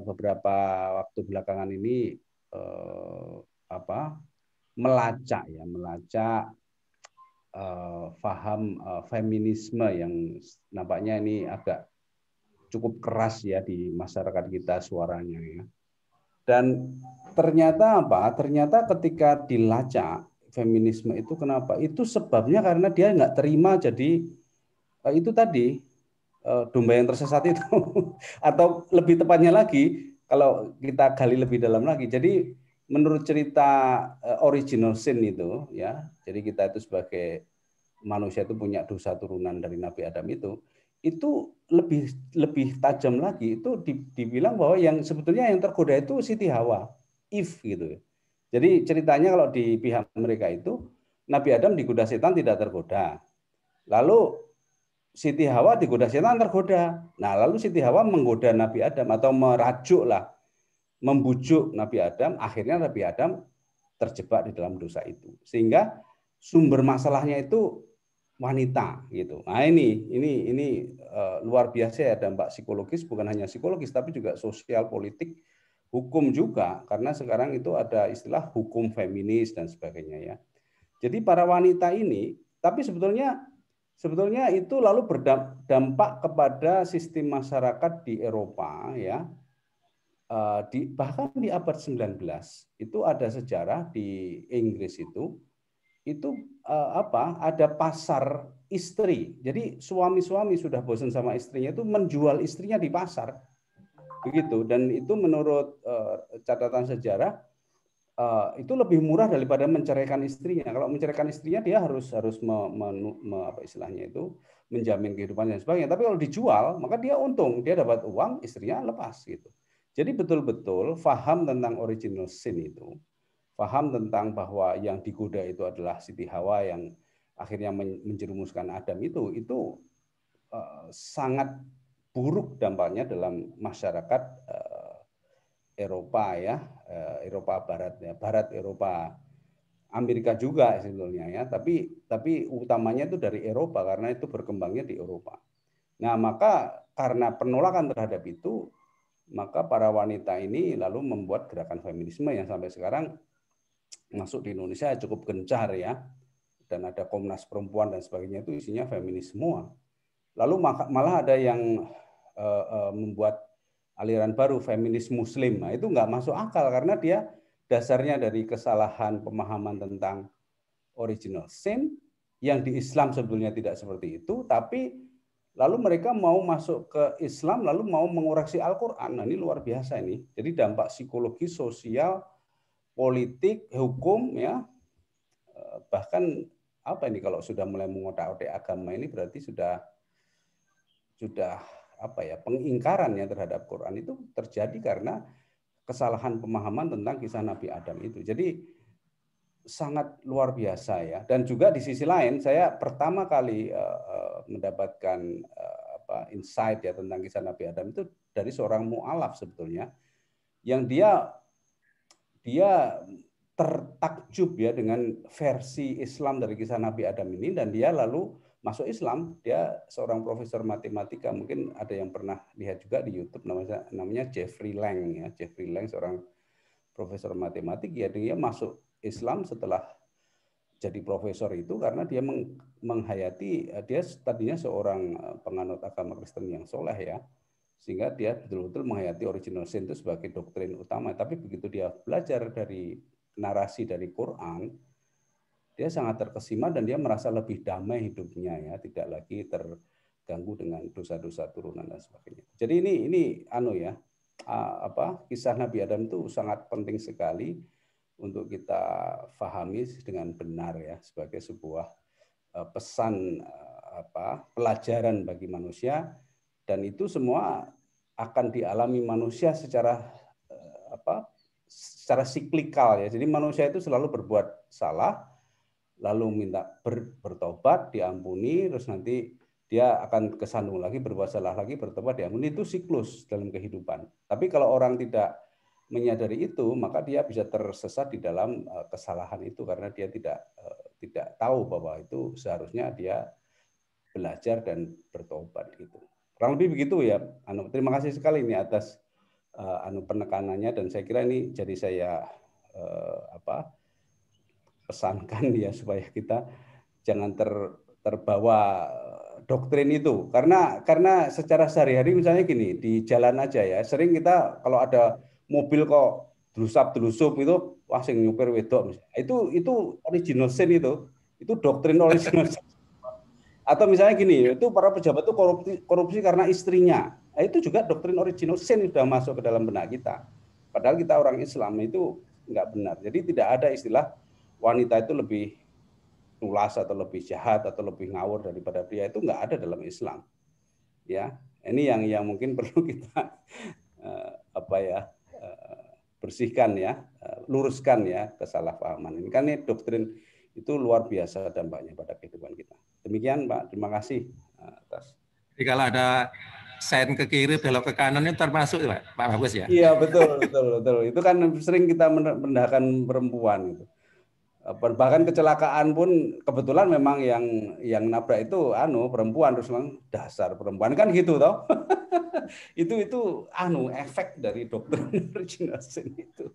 beberapa waktu belakangan ini melacak paham feminisme yang nampaknya ini agak cukup keras ya di masyarakat kita suaranya ya. Dan ternyata ternyata ketika dilacak feminisme itu kenapa? Itu sebabnya karena dia nggak terima jadi itu tadi domba yang tersesat itu atau lebih tepatnya lagi kalau kita gali lebih dalam lagi. Jadi menurut cerita original sin itu ya, jadi kita itu sebagai manusia itu punya dosa turunan dari Nabi Adam itu lebih tajam lagi, itu dibilang bahwa yang sebetulnya yang tergoda itu Siti Hawa, Eve gitu. Jadi ceritanya kalau di pihak mereka itu Nabi Adam digoda setan tidak tergoda. Lalu Siti Hawa digoda setan tergoda. Nah, lalu Siti Hawa menggoda Nabi Adam atau membujuk Nabi Adam, akhirnya Nabi Adam terjebak di dalam dosa itu. Sehingga sumber masalahnya itu wanita gitu. Nah, ini luar biasa ya, dampak psikologis, bukan hanya psikologis tapi juga sosial, politik, hukum juga, karena sekarang itu ada istilah hukum feminis dan sebagainya ya. Jadi para wanita ini, tapi sebetulnya itu lalu berdampak kepada sistem masyarakat di Eropa ya. Bahkan di abad 19 itu ada sejarah di Inggris itu ada pasar istri. Jadi suami-suami sudah bosan sama istrinya itu menjual istrinya di pasar. Begitu, dan itu menurut catatan sejarah itu lebih murah daripada menceraikan istrinya. Kalau menceraikan istrinya dia harus menjamin kehidupan dan sebagainya. Tapi kalau dijual maka dia untung, dia dapat uang, istrinya lepas gitu. Jadi betul-betul faham tentang original sin itu, faham tentang bahwa yang digoda itu adalah Siti Hawa yang akhirnya menjerumuskan Adam itu sangat buruk dampaknya dalam masyarakat Eropa ya, Eropa Barat ya, Barat Eropa, Amerika juga sebetulnya ya, tapi utamanya itu dari Eropa karena itu berkembangnya di Eropa. Nah, maka karena penolakan terhadap itu, maka para wanita ini lalu membuat gerakan feminisme yang sampai sekarang masuk di Indonesia cukup gencar ya, dan ada Komnas Perempuan dan sebagainya, itu isinya feminis semua. Lalu malah ada yang membuat aliran baru feminis Muslim. Nah, itu nggak masuk akal karena dia dasarnya dari kesalahan pemahaman tentang original sin yang di Islam sebetulnya tidak seperti itu, tapi lalu mereka mau masuk ke Islam lalu mau mengoreksi Al-Quran. Nah, ini luar biasa ini. Jadi dampak psikologi, sosial, politik, hukum ya Bahkan apa ini kalau sudah mulai mengotak-atik agama ini berarti sudah apa ya, pengingkarannya terhadap Quran itu terjadi karena kesalahan pemahaman tentang kisah Nabi Adam itu. Jadi sangat luar biasa ya. Dan juga di sisi lain saya pertama kali mendapatkan insight ya tentang kisah Nabi Adam itu dari seorang mu'alaf sebetulnya, yang dia tertakjub ya dengan versi Islam dari kisah Nabi Adam ini, dan dia lalu masuk Islam. Dia seorang profesor matematika, mungkin ada yang pernah lihat juga di YouTube, namanya Jeffrey Lang ya. Jeffrey Lang seorang profesor matematik ya, dia masuk Islam setelah jadi profesor itu karena dia menghayati, dia tadinya seorang penganut agama Kristen yang soleh ya, sehingga dia betul-betul menghayati original sin itu sebagai doktrin utama. Tapi begitu dia belajar dari narasi dari Quran, dia sangat terkesima dan dia merasa lebih damai hidupnya ya, tidak lagi terganggu dengan dosa-dosa turunan dan sebagainya. Jadi ini kisah Nabi Adam itu sangat penting sekali untuk kita fahami dengan benar ya, sebagai sebuah pesan pelajaran bagi manusia, dan itu semua akan dialami manusia secara siklikal ya. Jadi manusia itu selalu berbuat salah, lalu minta bertobat, diampuni, terus nanti dia akan kesandung lagi, berbuat salah lagi, bertobat, diampuni. Itu siklus dalam kehidupan. Tapi kalau orang tidak menyadari itu, maka dia bisa tersesat di dalam kesalahan itu karena dia tidak tahu bahwa itu seharusnya dia belajar dan bertobat gitu. Kurang lebih begitu ya. Terima kasih sekali ini atas penekanannya, dan saya kira ini jadi saya pesankan ya supaya kita jangan terbawa doktrin itu, karena secara sehari-hari misalnya gini, di jalan aja ya, sering kita kalau ada mobil kok delusap-delusup itu, wah sing nyupir wedok misalnya. Itu original sin, itu doktrin original sin. Atau misalnya gini, itu para pejabat itu korupsi karena istrinya. Nah, itu juga doktrin original sin sudah masuk ke dalam benak kita. Padahal kita orang Islam, itu enggak benar. Jadi tidak ada istilah wanita itu lebih nulas atau lebih jahat atau lebih ngawur daripada pria, itu enggak ada dalam Islam. Ya, ini yang mungkin perlu kita bersihkan ya, luruskan ya kesalahpahaman ini. Kan ini doktrin itu luar biasa dampaknya pada kehidupan kita. Demikian Pak, terima kasih atas. Jadi kalau ada sign ke kiri belok ke kanan itu termasuk Pak Bagus ya? Iya betul. Itu kan sering kita merendahkan perempuan gitu. Bahkan kecelakaan pun kebetulan memang yang nabrak itu perempuan, terus dasar perempuan kan gitu toh. itu efek dari doktrin original sin itu.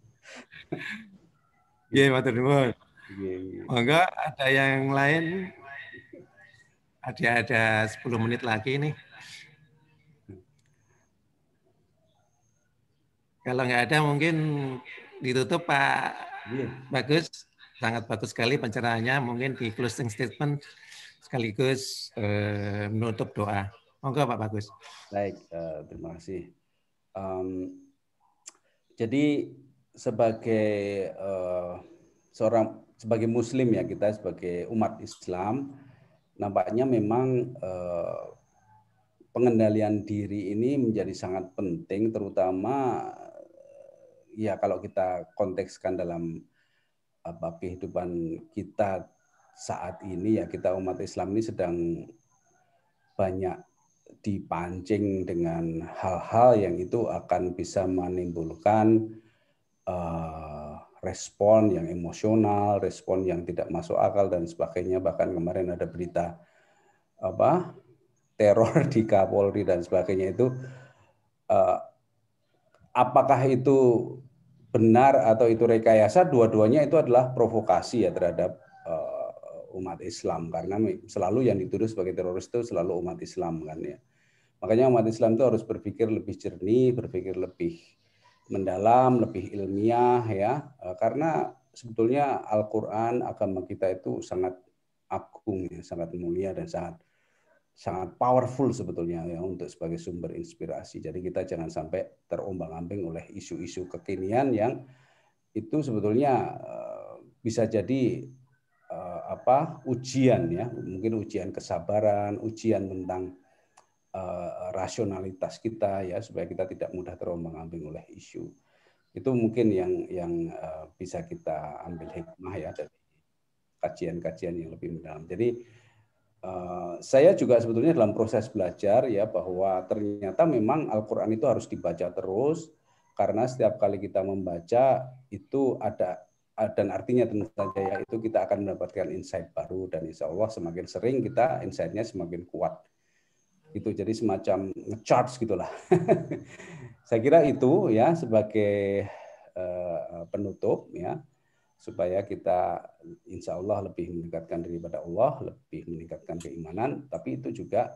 Iya, matur nuwun. Monggo ada yang lain? Ada 10 menit lagi nih. Kalau nggak ada mungkin ditutup Pak Bagus. Sangat bagus sekali pencerahannya. Mungkin di closing statement sekaligus menutup doa. Monggo Pak Bagus. Baik, terima kasih. Jadi sebagai sebagai Muslim ya, kita sebagai umat Islam, nampaknya memang pengendalian diri ini menjadi sangat penting, terutama ya kalau kita kontekskan dalam kehidupan kita saat ini ya, kita umat Islam ini sedang banyak dipancing dengan hal-hal yang itu akan bisa menimbulkan respon yang emosional, respon yang tidak masuk akal dan sebagainya. Bahkan kemarin ada berita teror di Kapolri dan sebagainya itu. Apakah itu benar atau itu rekayasa? Dua-duanya itu adalah provokasi ya terhadap umat Islam, karena selalu yang dituduh sebagai teroris itu selalu umat Islam kan ya. Makanya umat Islam itu harus berpikir lebih jernih, berpikir lebih mendalam, lebih ilmiah ya, karena sebetulnya Al-Quran, agama kita itu sangat agung ya, sangat mulia dan sangat powerful sebetulnya ya untuk sebagai sumber inspirasi. Jadi kita jangan sampai terombang-ambing oleh isu-isu kekinian yang itu sebetulnya bisa jadi ujian ya, mungkin ujian kesabaran, ujian tentang rasionalitas kita ya, supaya kita tidak mudah terombang-ambing oleh isu. Itu mungkin yang bisa kita ambil hikmah ya dari kajian-kajian yang lebih mendalam. Jadi saya juga sebetulnya dalam proses belajar ya, bahwa ternyata memang Al-Quran itu harus dibaca terus, karena setiap kali kita membaca itu ada, dan artinya tentu saja ya, itu kita akan mendapatkan insight baru, dan insya Allah semakin sering kita insight-nya semakin kuat. Itu jadi semacam nge-charge gitulah. Saya kira itu ya sebagai penutup ya, supaya kita insya Allah lebih meningkatkan diri pada Allah, lebih meningkatkan keimanan, tapi itu juga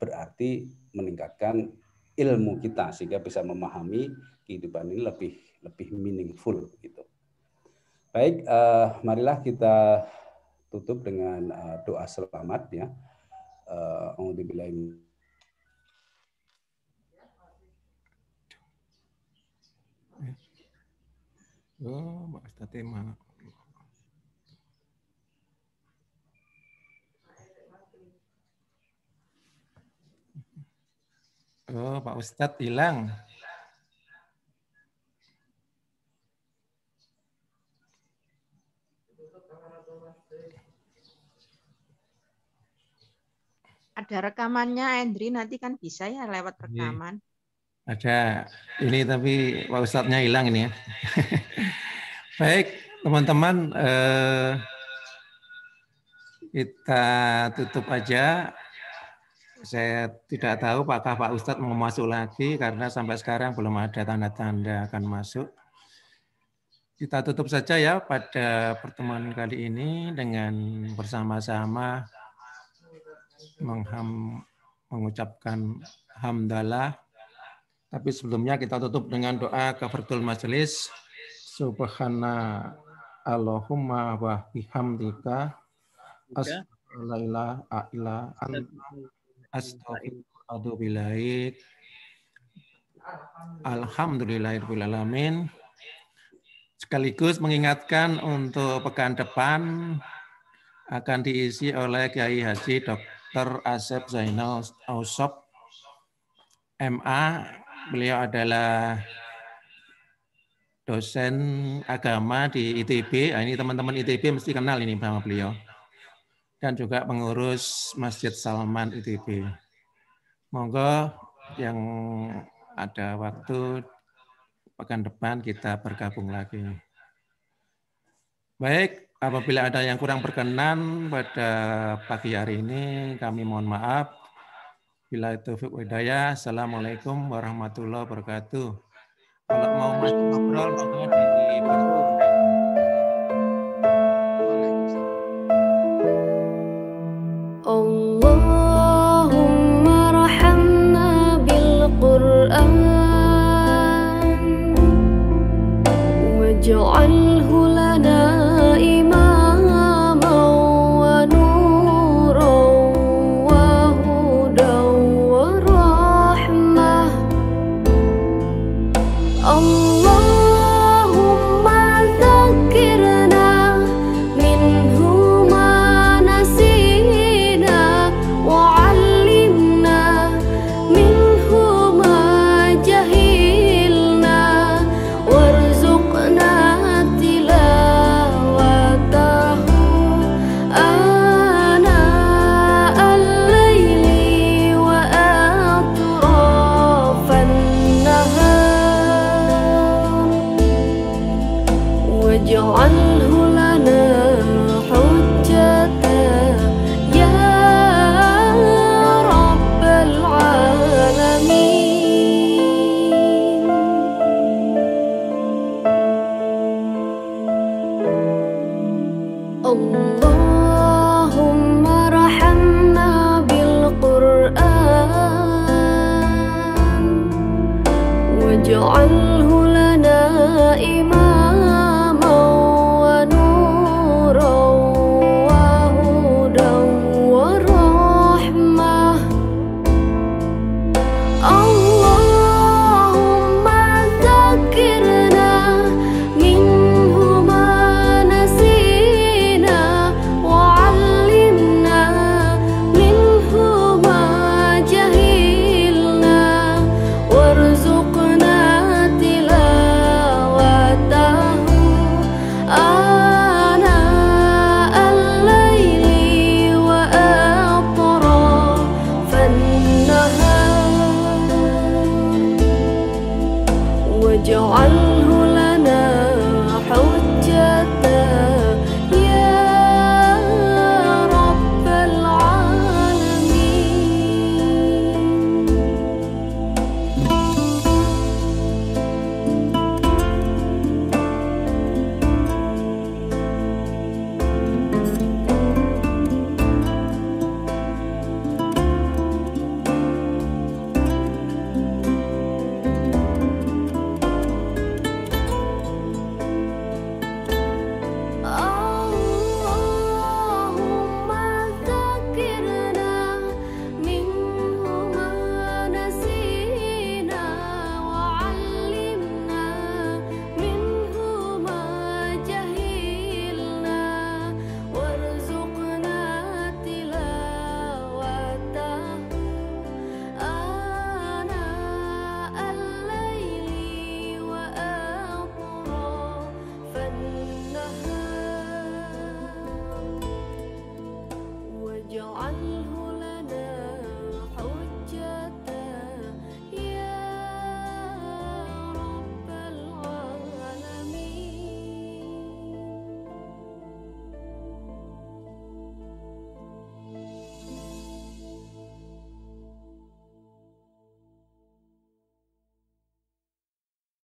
berarti meningkatkan ilmu kita sehingga bisa memahami kehidupan ini lebih meaningful gitu. Baik, marilah kita tutup dengan doa selamat ya. Oh, Pak Ustadz tema. Oh, Pak Ustadz hilang. Ada rekamannya, Andri, nanti kan bisa ya lewat rekaman. Ada ini, tapi Pak Ustadznya hilang ini ya. Baik, teman-teman, kita tutup aja. Saya tidak tahu apakah Pak Ustadz mau masuk lagi, karena sampai sekarang belum ada tanda-tanda akan masuk. Kita tutup saja ya pada pertemuan kali ini dengan bersama-sama mengucapkan hamdalah. Tapi sebelumnya kita tutup dengan doa kafaratul majelis. Subhana Allahumma wa bihamdika astaghfirullahaladzim. Alhamdulillahirabbil alamin. Sekaligus mengingatkan untuk pekan depan akan diisi oleh Kiai Haji Dr. Asep Zainal Ausob, MA. Beliau adalah dosen agama di ITB. Ini teman-teman ITB mesti kenal ini sama beliau. Dan juga pengurus Masjid Salman ITB. Monggo yang ada waktu pekan depan kita bergabung lagi. Baik, apabila ada yang kurang berkenan pada pagi hari ini, kami mohon maaf. Bila taufiq wa hidayah. Assalamualaikum warahmatullahi wabarakatuh. Kalau mau masuk ngobrol, monggo di Allahumma rahamna bil Qur'an waj'alhu lana Allahumma rahamna bil Qur'an waj'al